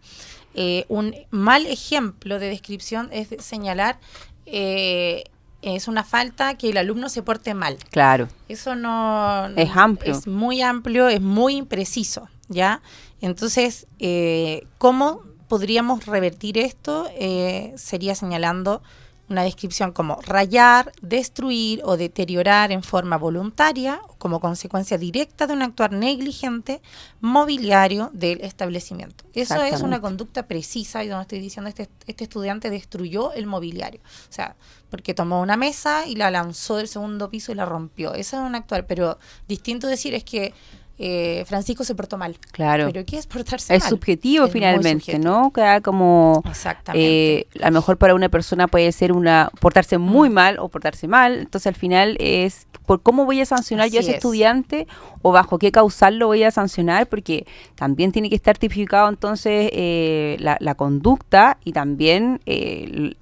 Un mal ejemplo de descripción es señalar es una falta que el alumno se porte mal. Claro. Eso no... Es amplio. Es muy amplio, es muy impreciso, ¿ya? Entonces, ¿cómo podríamos revertir esto? Sería señalando una descripción como rayar, destruir o deteriorar en forma voluntaria como consecuencia directa de un actuar negligente mobiliario del establecimiento. Eso es una conducta precisa y donde estoy diciendo este estudiante destruyó el mobiliario. O sea, porque tomó una mesa y la lanzó del segundo piso y la rompió. Eso es un actuar, pero distinto decir es que Francisco se portó mal. Claro. ¿Pero qué es portarse mal? Es subjetivo finalmente, subjetivo. ¿no? Queda como... Exactamente. A lo mejor para una persona puede ser portarse muy mal o portarse mal. Entonces al final es por cómo voy a sancionar yo a ese estudiante o bajo qué causal lo voy a sancionar, porque también tiene que estar tipificado entonces la conducta y también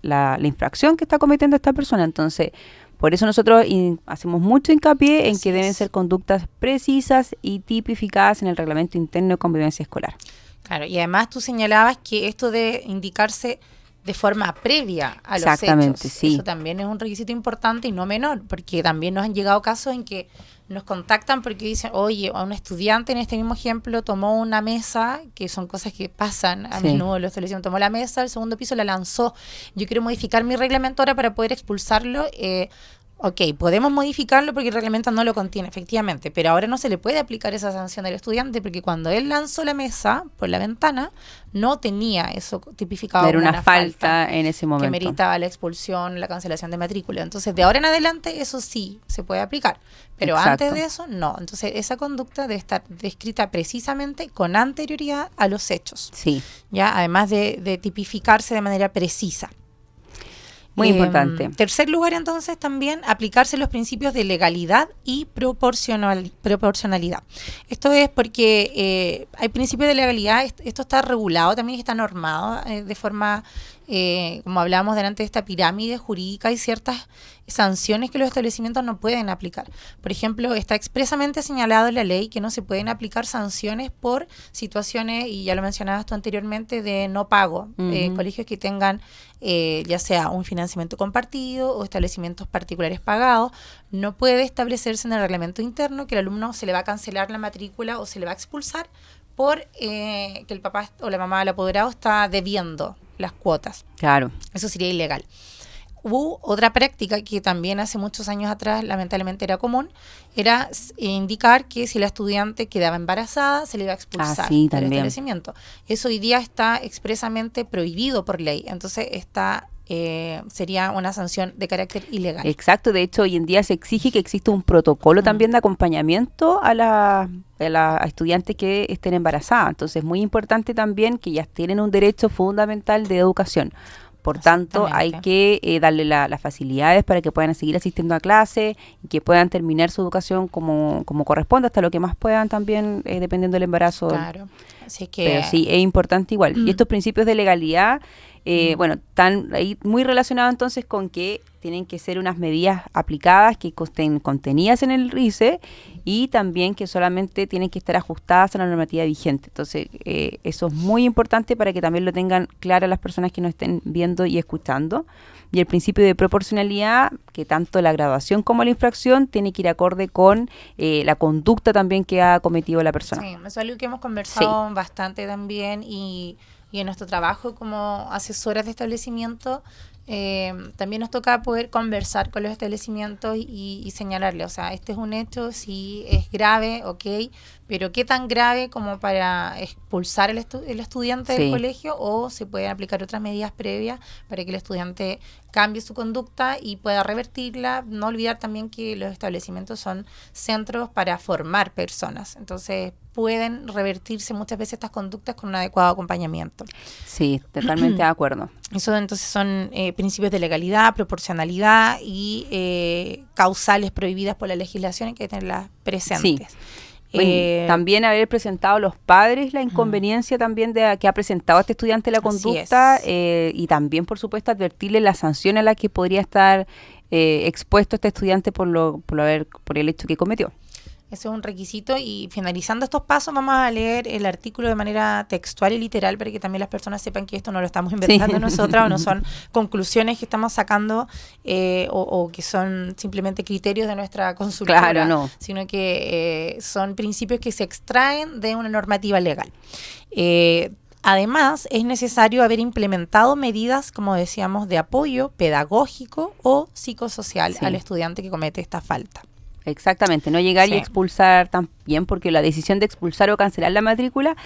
la infracción que está cometiendo esta persona. Entonces... Por eso nosotros hacemos mucho hincapié en que deben ser conductas precisas y tipificadas en el reglamento interno de convivencia escolar. Claro, y además tú señalabas que esto debe indicarse de forma previa a los hechos. Exactamente, sí. Eso también es un requisito importante y no menor, porque también nos han llegado casos en que nos contactan porque dicen, oye, a un estudiante en este mismo ejemplo tomó una mesa, que son cosas que pasan a menudo, los establecimientos, tomó la mesa, el segundo piso la lanzó. Yo quiero modificar mi reglamento ahora para poder expulsarlo. Ok, podemos modificarlo porque el reglamento no lo contiene, efectivamente, pero ahora no se le puede aplicar esa sanción al estudiante porque cuando él lanzó la mesa por la ventana, no tenía eso tipificado. Era una falta en ese momento. Que meritaba la expulsión, la cancelación de matrícula. Entonces, de ahora en adelante, eso sí se puede aplicar, pero Exacto. antes de eso, no. Entonces, esa conducta debe estar descrita precisamente con anterioridad a los hechos. Sí. Ya, además de tipificarse de manera precisa. Muy importante. Tercer lugar, entonces, también aplicarse los principios de legalidad y proporcionalidad. Esto es porque hay principios de legalidad, esto está regulado, también está normado de forma, como hablábamos delante de esta pirámide jurídica, hay ciertas sanciones que los establecimientos no pueden aplicar. Por ejemplo, está expresamente señalado en la ley que no se pueden aplicar sanciones por situaciones, y ya lo mencionabas tú anteriormente, de no pago. Colegios que tengan ya sea un financiamiento compartido o establecimientos particulares pagados, no puede establecerse en el reglamento interno que el alumno se le va a cancelar la matrícula o se le va a expulsar por que el papá o la mamá del apoderado está debiendo las cuotas. Claro. Eso sería ilegal. Hubo otra práctica que también hace muchos años atrás lamentablemente era común, era indicar que si la estudiante quedaba embarazada se le iba a expulsar del establecimiento. Eso hoy día está expresamente prohibido por ley, entonces sería una sanción de carácter ilegal. Exacto, de hecho hoy en día se exige que exista un protocolo también de acompañamiento a las estudiantes que estén embarazadas, entonces es muy importante también que ellas tienen un derecho fundamental de educación. Por tanto, hay que darle las facilidades para que puedan seguir asistiendo a clase y que puedan terminar su educación como corresponde, hasta lo que más puedan también, dependiendo del embarazo. Claro. Así que... Pero sí, es importante igual. Y estos principios de legalidad, bueno, están ahí muy relacionados entonces con que tienen que ser unas medidas aplicadas que estén contenidas en el RICE y también que solamente tienen que estar ajustadas a la normativa vigente. Entonces, eso es muy importante para que también lo tengan claro las personas que nos estén viendo y escuchando. Y el principio de proporcionalidad, que tanto la graduación como la infracción tiene que ir acorde con la conducta también que ha cometido la persona. Sí, es algo que hemos conversado bastante también y en nuestro trabajo como asesoras de establecimiento también nos toca poder conversar con los establecimientos y señalarle, o sea, este es un hecho, sí es grave, ok, pero qué tan grave como para expulsar el estudiante del colegio, o se pueden aplicar otras medidas previas para que el estudiante cambie su conducta y pueda revertirla. No olvidar también que los establecimientos son centros para formar personas, entonces pueden revertirse muchas veces estas conductas con un adecuado acompañamiento. Sí, totalmente de acuerdo. Eso entonces son principios de legalidad, proporcionalidad y causales prohibidas por la legislación, hay que tenerlas presentes. Sí. Bueno, también haber presentado a los padres la inconveniencia también de que ha presentado a este estudiante la conducta y también, por supuesto, advertirle la sanción a la que podría estar expuesto este estudiante por el hecho que cometió. Ese es un requisito y finalizando estos pasos vamos a leer el artículo de manera textual y literal para que también las personas sepan que esto no lo estamos inventando nosotras o no son conclusiones que estamos sacando o que son simplemente criterios de nuestra consultora, sino que son principios que se extraen de una normativa legal. Además, es necesario haber implementado medidas, como decíamos, de apoyo pedagógico o psicosocial al estudiante que comete esta falta. Exactamente, no llegar y expulsar también, porque la decisión de expulsar o cancelar la matrícula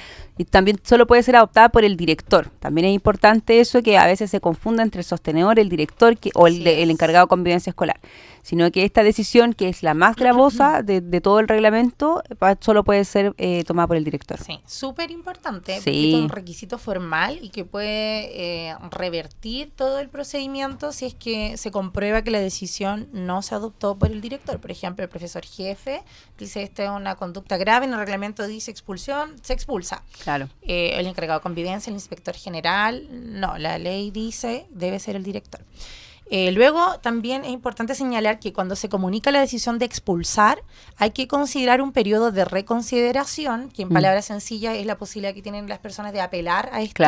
también solo puede ser adoptada por el director. También es importante eso, que a veces se confunda entre el sostenedor, el director o el encargado de convivencia escolar, sino que esta decisión, que es la más gravosa de todo el reglamento, solo puede ser tomada por el director. Sí, súper importante, porque es un requisito formal y que puede revertir todo el procedimiento si es que se comprueba que la decisión no se adoptó por el director. Por ejemplo, el profesor jefe dice esta es una conducta grave, en el reglamento dice expulsión, se expulsa. Claro. El encargado de convivencia, el inspector general, no, la ley dice debe ser el director. Luego también es importante señalar que cuando se comunica la decisión de expulsar hay que considerar un periodo de reconsideración, que en palabras sencillas es la posibilidad que tienen las personas de apelar a esto,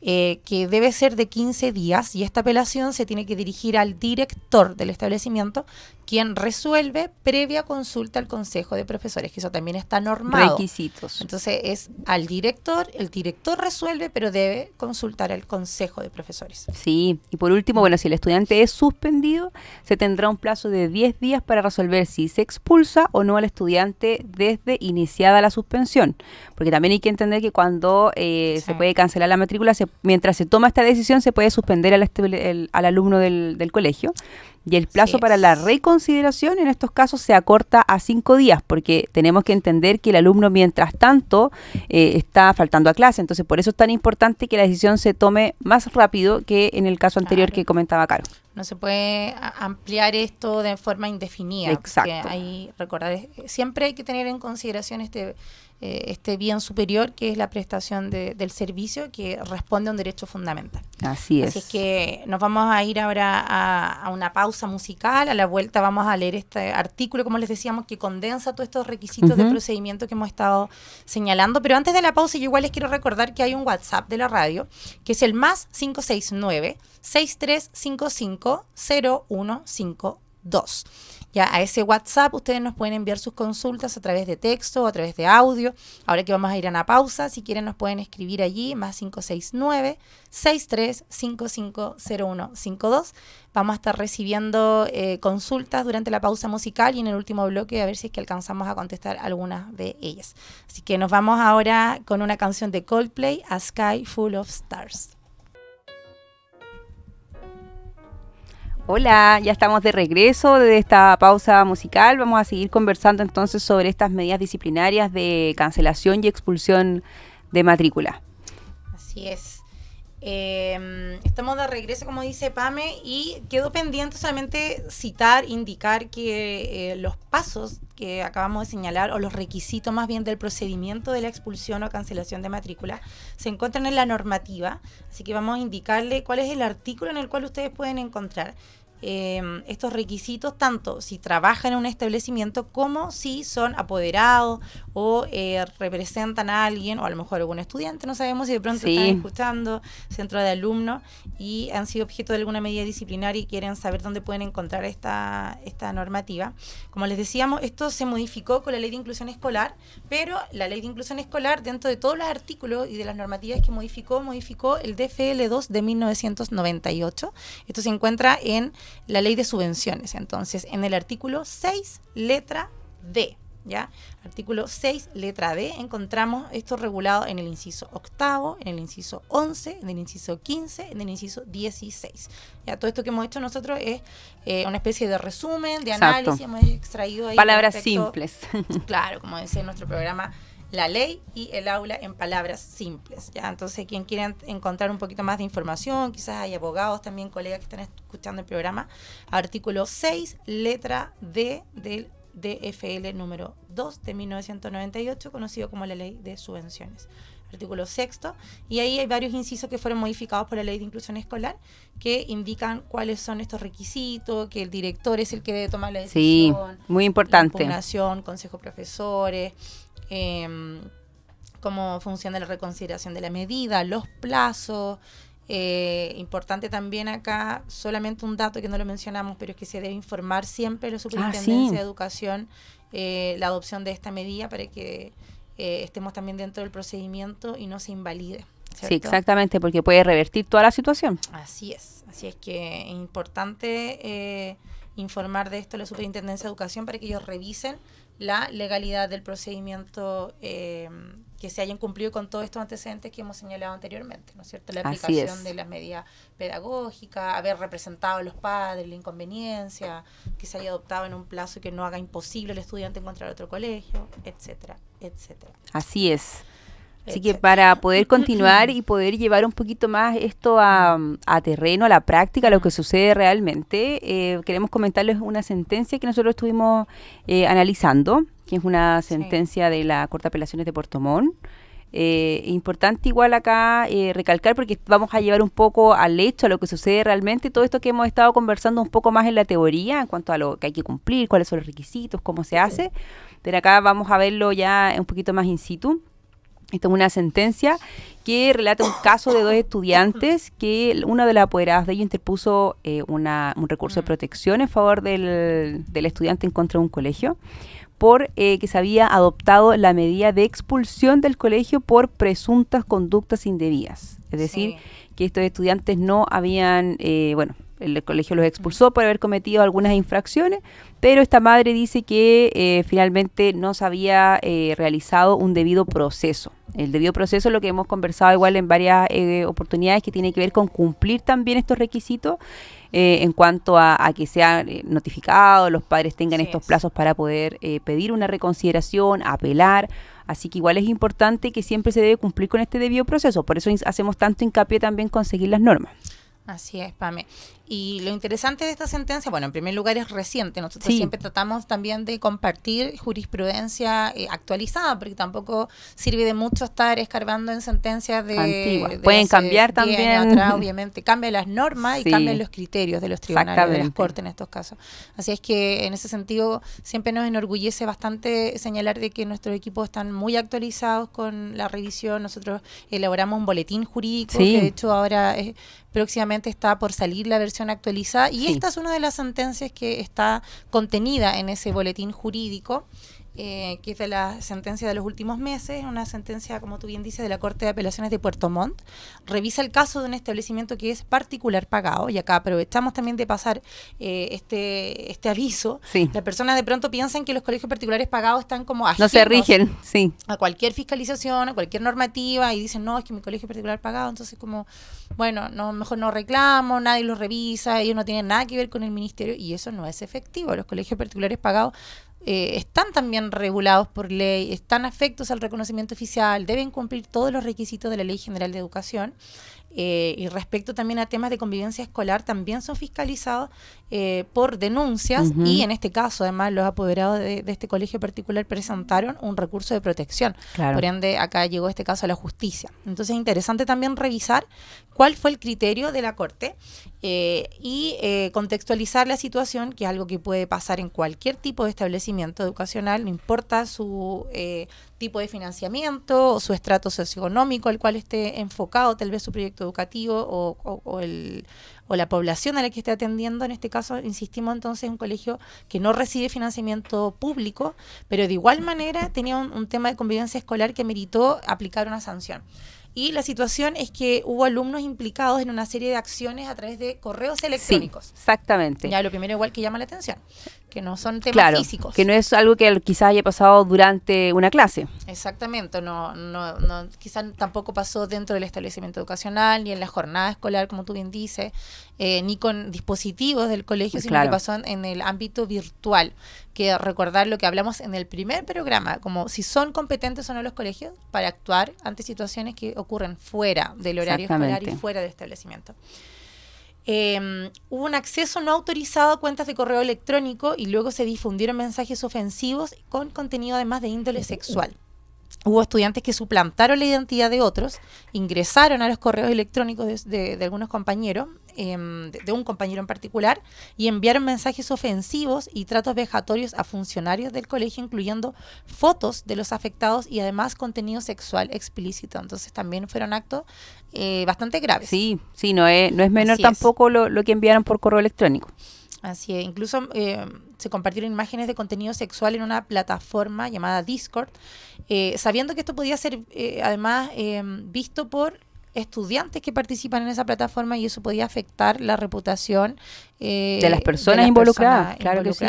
que debe ser de 15 días y esta apelación se tiene que dirigir al director del establecimiento, quien resuelve previa consulta al consejo de profesores, que eso también está normado. Requisitos. Entonces es al director, el director resuelve, pero debe consultar al consejo de profesores. Sí, y por último, bueno, si el estudiante es suspendido, se tendrá un plazo de 10 días para resolver si se expulsa o no al estudiante desde iniciada la suspensión, porque también hay que entender que cuando se puede cancelar la matrícula, mientras se toma esta decisión se puede suspender al alumno del colegio. Y el plazo para la reconsideración en estos casos se acorta a 5 días, porque tenemos que entender que el alumno mientras tanto está faltando a clase. Entonces, por eso es tan importante que la decisión se tome más rápido que en el caso anterior que comentaba Caro. No se puede ampliar esto de forma indefinida. Exacto. Siempre hay que tener en consideración este bien superior, que es la prestación del servicio, que responde a un derecho fundamental. Así es. Así es que nos vamos a ir ahora a una pausa musical. A la vuelta vamos a leer este artículo, como les decíamos, que condensa todos estos requisitos de procedimiento que hemos estado señalando. Pero antes de la pausa, yo igual les quiero recordar que hay un WhatsApp de la radio, que es el más 569-6355-0152. Ya a ese WhatsApp ustedes nos pueden enviar sus consultas a través de texto o a través de audio. Ahora que vamos a ir a una pausa, si quieren nos pueden escribir allí, más 569-6355-0152. Vamos a estar recibiendo consultas durante la pausa musical y en el último bloque a ver si es que alcanzamos a contestar algunas de ellas. Así que nos vamos ahora con una canción de Coldplay, A Sky Full of Stars. Hola, ya estamos de regreso de esta pausa musical. Vamos a seguir conversando entonces sobre estas medidas disciplinarias de cancelación y expulsión de matrícula. Así es. Estamos de regreso, como dice Pame, y quedó pendiente solamente indicar que los pasos que acabamos de señalar, o los requisitos más bien del procedimiento de la expulsión o cancelación de matrícula, se encuentran en la normativa, así que vamos a indicarle cuál es el artículo en el cual ustedes pueden encontrar estos requisitos, tanto si trabajan en un establecimiento como si son apoderados o representan a alguien, o a lo mejor algún estudiante, no sabemos si de pronto están escuchando, centro de alumnos, y han sido objeto de alguna medida disciplinaria y quieren saber dónde pueden encontrar esta normativa. Como les decíamos, esto se modificó con la Ley de Inclusión Escolar, pero la Ley de Inclusión Escolar, dentro de todos los artículos y de las normativas que modificó el DFL2 de 1998. Esto se encuentra en la Ley de Subvenciones. Entonces, en el artículo 6, letra D, ¿ya? Artículo 6, letra D, encontramos esto regulado en el inciso 8, en el inciso 11, en el inciso 15, en el inciso 16. Ya, todo esto que hemos hecho nosotros es una especie de resumen, de análisis, hemos extraído ahí palabras simples. Claro, como dice nuestro programa, la ley y el aula en palabras simples, ¿ya? Entonces, quien quiera encontrar un poquito más de información, quizás hay abogados también, colegas que están escuchando el programa, artículo 6, letra D del DFL número 2 de 1998, conocido como la Ley de Subvenciones. artículo 6º, y ahí hay varios incisos que fueron modificados por la Ley de Inclusión Escolar que indican cuáles son estos requisitos, que el director es el que debe tomar la decisión. Sí, muy importante. La impugnación, consejo de profesores, cómo funciona la reconsideración de la medida, los plazos. Importante también acá, solamente un dato que no lo mencionamos, pero es que se debe informar siempre a la Superintendencia de Educación la adopción de esta medida para que estemos también dentro del procedimiento y no se invalide, ¿cierto? Sí, exactamente, porque puede revertir toda la situación. Así es que es importante informar de esto a la Superintendencia de Educación para que ellos revisen la legalidad del procedimiento, que se hayan cumplido con todos estos antecedentes que hemos señalado anteriormente, ¿no es cierto? La aplicación de las medidas pedagógicas, haber representado a los padres, la inconveniencia, que se haya adoptado en un plazo que no haga imposible al estudiante encontrar otro colegio, etcétera, etcétera. Así es. Así que para poder continuar y poder llevar un poquito más esto a terreno, a la práctica, a lo que sucede realmente, queremos comentarles una sentencia que nosotros estuvimos analizando, que es una sentencia de la Corte de Apelaciones de Puerto Montt. Importante igual acá recalcar, porque vamos a llevar un poco al hecho, a lo que sucede realmente, todo esto que hemos estado conversando un poco más en la teoría, en cuanto a lo que hay que cumplir, cuáles son los requisitos, cómo se hace, pero acá vamos a verlo ya un poquito más in situ. Esta es una sentencia que relata un caso de 2 estudiantes que una de las apoderadas de ellos interpuso un recurso de protección en favor del estudiante en contra de un colegio por que se había adoptado la medida de expulsión del colegio por presuntas conductas indebidas. Es decir, que estos estudiantes no habían, el colegio los expulsó por haber cometido algunas infracciones, pero esta madre dice que finalmente no se había realizado un debido proceso. El debido proceso es lo que hemos conversado igual en varias oportunidades, que tiene que ver con cumplir también estos requisitos en cuanto a que sean notificados, los padres tengan estos plazos para poder pedir una reconsideración, apelar. Así que igual es importante que siempre se debe cumplir con este debido proceso. Por eso hacemos tanto hincapié también en seguir las normas. Así es, Pame. Y lo interesante de esta sentencia, bueno, en primer lugar es reciente. Nosotros siempre tratamos también de compartir jurisprudencia actualizada, porque tampoco sirve de mucho estar escarbando en sentencias de pueden cambiar también. Atrás, obviamente, cambian las normas y cambian los criterios de los tribunales, de las cortes en estos casos. Así es que en ese sentido siempre nos enorgullece bastante señalar de que nuestros equipos están muy actualizados con la revisión. Nosotros elaboramos un boletín jurídico que de hecho ahora próximamente está por salir la versión actualizada, y esta es una de las sentencias que está contenida en ese boletín jurídico, que es de la sentencia de los últimos meses, una sentencia, como tú bien dices, de la Corte de Apelaciones de Puerto Montt. Revisa el caso de un establecimiento que es particular pagado, y acá aprovechamos también de pasar este aviso. Las personas de pronto piensan que los colegios particulares pagados están como ajenos, no se rigen a cualquier fiscalización, a cualquier normativa, y dicen, no, es que mi colegio es particular pagado, entonces como, bueno, mejor no reclamo, nadie los revisa, ellos no tienen nada que ver con el ministerio, y eso no es efectivo. Los colegios particulares pagados están también regulados por ley, están afectos al reconocimiento oficial, deben cumplir todos los requisitos de la Ley General de Educación, y respecto también a temas de convivencia escolar, también son fiscalizados por denuncias, y en este caso además los apoderados de este colegio particular presentaron un recurso de protección, por ende acá llegó este caso a la justicia. Entonces es interesante también revisar cuál fue el criterio de la Corte y contextualizar la situación, que es algo que puede pasar en cualquier tipo de establecimiento educacional, no importa su tipo de financiamiento o su estrato socioeconómico al cual esté enfocado tal vez su proyecto educativo o la población a la que esté atendiendo. En este caso, insistimos entonces, un colegio que no recibe financiamiento público, pero de igual manera tenía un tema de convivencia escolar que meritó aplicar una sanción. Y la situación es que hubo alumnos implicados en una serie de acciones a través de correos electrónicos. Sí, exactamente. Ya lo primero igual que llama la atención, que no son temas físicos. Que no es algo que quizás haya pasado durante una clase. Exactamente, no, quizás tampoco pasó dentro del establecimiento educacional, ni en la jornada escolar, como tú bien dices, ni con dispositivos del colegio, sino que pasó en el ámbito virtual. Que recordar lo que hablamos en el primer programa, como si son competentes o no los colegios para actuar ante situaciones que ocurren fuera del horario escolar y fuera del establecimiento. Hubo un acceso no autorizado a cuentas de correo electrónico, y luego se difundieron mensajes ofensivos con contenido además de índole sexual. hubo estudiantes que suplantaron la identidad de otros, ingresaron a los correos electrónicos de algunos compañeros, de un compañero en particular, y enviaron mensajes ofensivos y tratos vejatorios a funcionarios del colegio, incluyendo fotos de los afectados y además contenido sexual explícito. Entonces también fueron actos bastante graves. Sí, no es menor tampoco lo que enviaron por correo electrónico. Así es, incluso se compartieron imágenes de contenido sexual en una plataforma llamada Discord, sabiendo que esto podía ser además visto por estudiantes que participan en esa plataforma y eso podía afectar la reputación de las personas involucradas, claro que sí.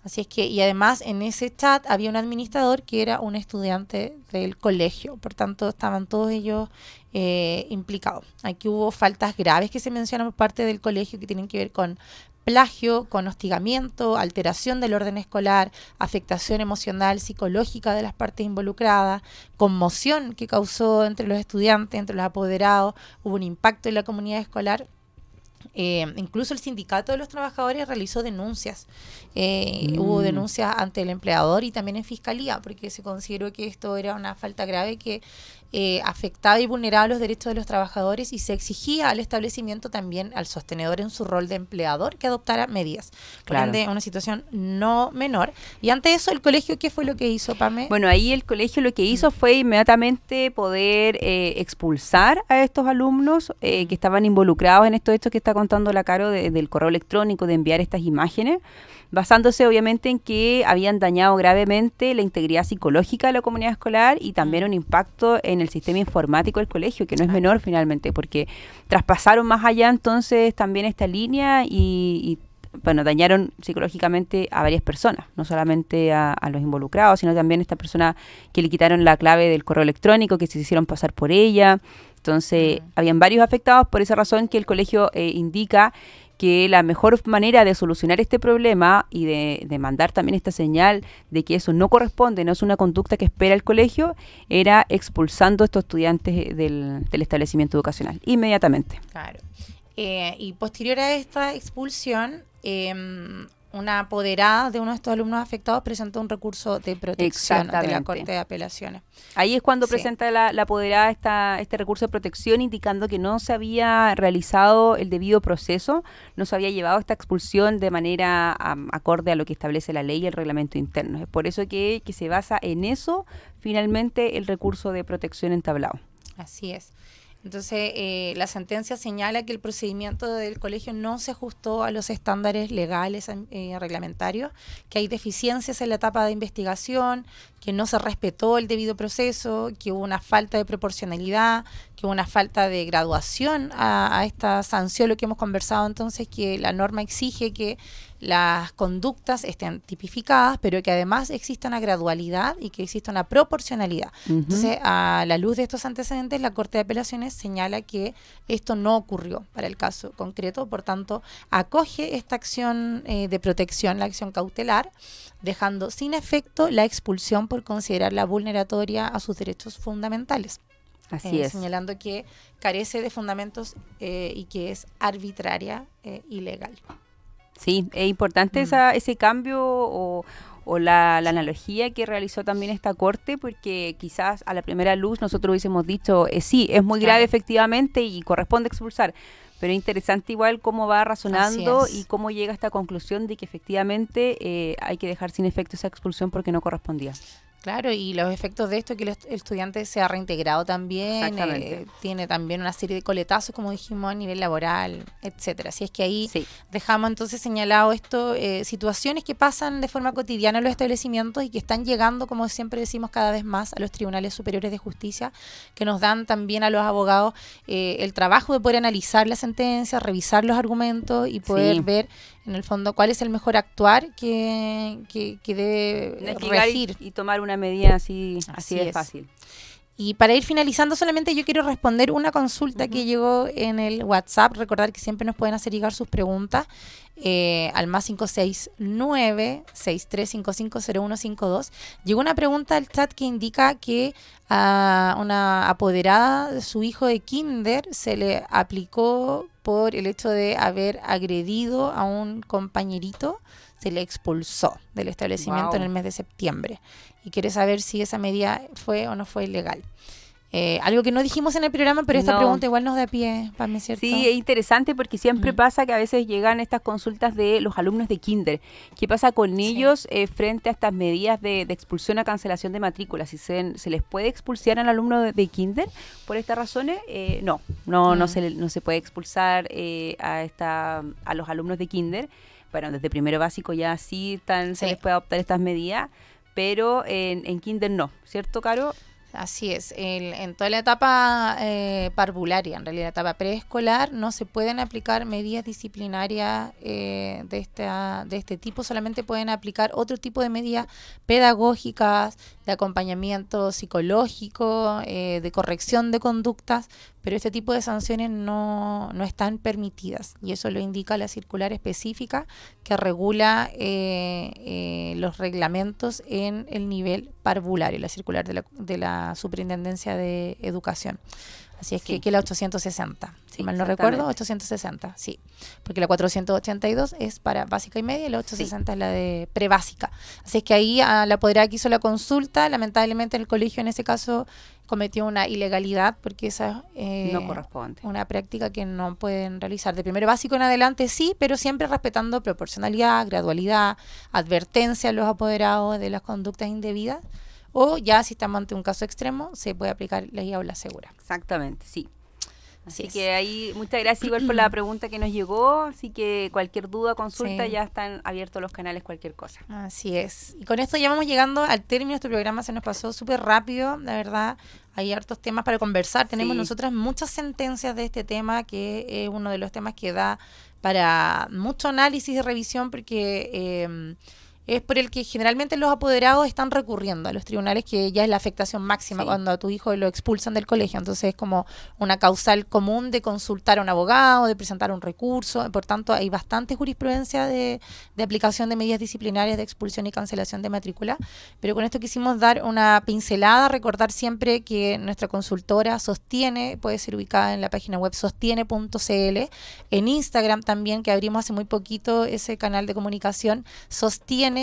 Así es que, y además en ese chat había un administrador que era un estudiante del colegio, por tanto estaban todos ellos implicados. Aquí hubo faltas graves que se mencionan por parte del colegio que tienen que ver con plagio, con hostigamiento, alteración del orden escolar, afectación emocional, psicológica de las partes involucradas, conmoción que causó entre los estudiantes, entre los apoderados, hubo un impacto en la comunidad escolar. Incluso el sindicato de los trabajadores realizó denuncias. Hubo denuncias ante el empleador y también en fiscalía, porque se consideró que esto era una falta grave que afectaba y vulneraba los derechos de los trabajadores y se exigía al establecimiento también, al sostenedor en su rol de empleador, que adoptara medidas. Por ende, una situación no menor. Y ante eso, ¿el colegio qué fue lo que hizo, Pame? Bueno, ahí el colegio lo que hizo fue inmediatamente poder expulsar a estos alumnos que estaban involucrados en esto que está contando la Caro del correo electrónico, de enviar estas imágenes, basándose obviamente en que habían dañado gravemente la integridad psicológica de la comunidad escolar y también un impacto en el sistema informático del colegio, que no es menor finalmente, porque traspasaron más allá entonces también esta línea y bueno, dañaron psicológicamente a varias personas, no solamente a los involucrados, sino también a esta persona que le quitaron la clave del correo electrónico, que se hicieron pasar por ella. Entonces, habían varios afectados, por esa razón que el colegio indica que la mejor manera de solucionar este problema y de mandar también esta señal de que eso no corresponde, no es una conducta que espera el colegio, era expulsando a estos estudiantes del establecimiento educacional, inmediatamente. Claro. Y posterior a esta expulsión, una apoderada de uno de estos alumnos afectados presentó un recurso de protección ante la Corte de Apelaciones. Ahí es cuando presenta la apoderada este recurso de protección, indicando que no se había realizado el debido proceso, no se había llevado esta expulsión de manera acorde a lo que establece la ley y el reglamento interno. Es por eso que se basa en eso, finalmente, el recurso de protección entablado. Así es. Entonces, la sentencia señala que el procedimiento del colegio no se ajustó a los estándares legales reglamentarios, que hay deficiencias en la etapa de investigación, que no se respetó el debido proceso, que hubo una falta de proporcionalidad, que hubo una falta de graduación a esta sanción, lo que hemos conversado entonces, que la norma exige que las conductas estén tipificadas, pero que además exista una gradualidad y que exista una proporcionalidad. Entonces, a la luz de estos antecedentes, la Corte de Apelaciones señala que esto no ocurrió para el caso concreto, por tanto, acoge esta acción de protección, la acción cautelar, dejando sin efecto la expulsión por considerarla vulneratoria a sus derechos fundamentales. Así es. Señalando que carece de fundamentos y que es arbitraria ilegal. Sí, es importante ese cambio o la analogía que realizó también esta Corte, porque quizás a la primera luz nosotros hubiésemos dicho, sí, es muy grave efectivamente y corresponde expulsar, pero es interesante igual cómo va razonando y cómo llega a esta conclusión de que efectivamente hay que dejar sin efecto esa expulsión porque no correspondía. Claro, y los efectos de esto, que el estudiante se ha reintegrado también, tiene también una serie de coletazos, como dijimos, a nivel laboral, etcétera. Así es que ahí dejamos entonces señalado esto, situaciones que pasan de forma cotidiana en los establecimientos y que están llegando, como siempre decimos, cada vez más a los tribunales superiores de justicia, que nos dan también a los abogados el trabajo de poder analizar la sentencia, revisar los argumentos y poder ver en el fondo cuál es el mejor actuar que debe regir y tomar una medida así de fácil. Y para ir finalizando, solamente yo quiero responder una consulta que llegó en el WhatsApp. Recordar que siempre nos pueden hacer llegar sus preguntas al más 569-6355-0152. Llegó una pregunta al chat que indica que a una apoderada de su hijo de kinder se le aplicó por el hecho de haber agredido a un compañerito. se le expulsó del establecimiento en el mes de septiembre. Y quiere saber si esa medida fue o no fue ilegal. Algo que no dijimos en el programa, pero esta pregunta igual nos da pie, Pame, ¿cierto? Sí, es interesante porque siempre pasa que a veces llegan estas consultas de los alumnos de kinder. ¿Qué pasa con ellos frente a estas medidas de expulsión o cancelación de matrícula? Si se les puede expulsar al alumno de kinder por estas razones, no se puede expulsar a los alumnos de kinder. Bueno, desde primero básico ya sí se les puede adoptar estas medidas, pero en kinder no, ¿cierto, Caro? Así es, en toda la etapa parvularia, en realidad la etapa preescolar, no se pueden aplicar medidas disciplinarias de este tipo, solamente pueden aplicar otro tipo de medidas pedagógicas, de acompañamiento psicológico, de corrección de conductas, pero este tipo de sanciones no están permitidas, y eso lo indica la circular específica que regula los reglamentos en el nivel parvulario, la circular de la Superintendencia de Educación. Así es que la 860, si mal no recuerdo, 860, sí, porque la 482 es para básica y media y la 860 es la de prebásica. Así es que ahí la apoderada que hizo la consulta, lamentablemente el colegio en ese caso cometió una ilegalidad porque esa no corresponde. Una práctica que no pueden realizar. De primero básico en adelante sí, pero siempre respetando proporcionalidad, gradualidad, advertencia a los apoderados de las conductas indebidas. O ya si estamos ante un caso extremo, se puede aplicar ley aula segura. Exactamente, sí. Así que ahí, muchas gracias igual por la pregunta que nos llegó. Así que cualquier duda, consulta, ya están abiertos los canales, cualquier cosa. Así es. Y con esto ya vamos llegando al término de este programa. Se nos pasó súper rápido, la verdad. Hay hartos temas para conversar. Tenemos nosotras muchas sentencias de este tema, que es uno de los temas que da para mucho análisis y revisión, porque es por el que generalmente los apoderados están recurriendo a los tribunales, que ya es la afectación máxima cuando a tu hijo lo expulsan del colegio. Entonces es como una causal común de consultar a un abogado, de presentar un recurso. Por tanto, hay bastante jurisprudencia de aplicación de medidas disciplinarias de expulsión y cancelación de matrícula. Pero con esto quisimos dar una pincelada, recordar siempre que nuestra consultora Sostiene puede ser ubicada en la página web sostiene.cl, en Instagram también, que abrimos hace muy poquito ese canal de comunicación, sostiene.consultora,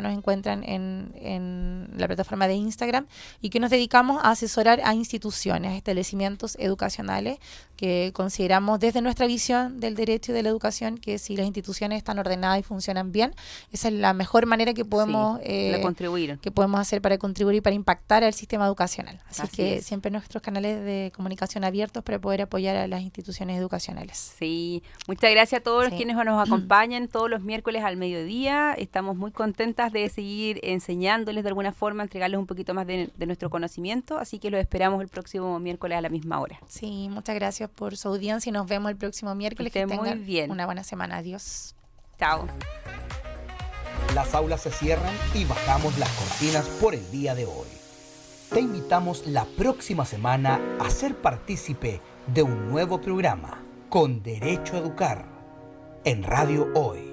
nos encuentran en la plataforma de Instagram, y que nos dedicamos a asesorar a instituciones, a establecimientos educacionales, que consideramos desde nuestra visión del derecho y de la educación que si las instituciones están ordenadas y funcionan bien, esa es la mejor manera que podemos hacer para contribuir y para impactar al sistema educacional. Así que siempre nuestros canales de comunicación abiertos para poder apoyar a las instituciones educacionales. Sí, muchas gracias a todos quienes nos acompañan todos los miércoles al mediodía. Estamos muy contentas de seguir enseñándoles de alguna forma, entregarles un poquito más de nuestro conocimiento, así que los esperamos el próximo miércoles a la misma hora. Sí, muchas gracias por su audiencia y nos vemos el próximo miércoles. Que tengan muy bien. Una buena semana. Adiós. Chao. Las aulas se cierran y bajamos las cortinas por el día de hoy. Te invitamos la próxima semana a ser partícipe de un nuevo programa con Derecho a Educar en Radio Hoy.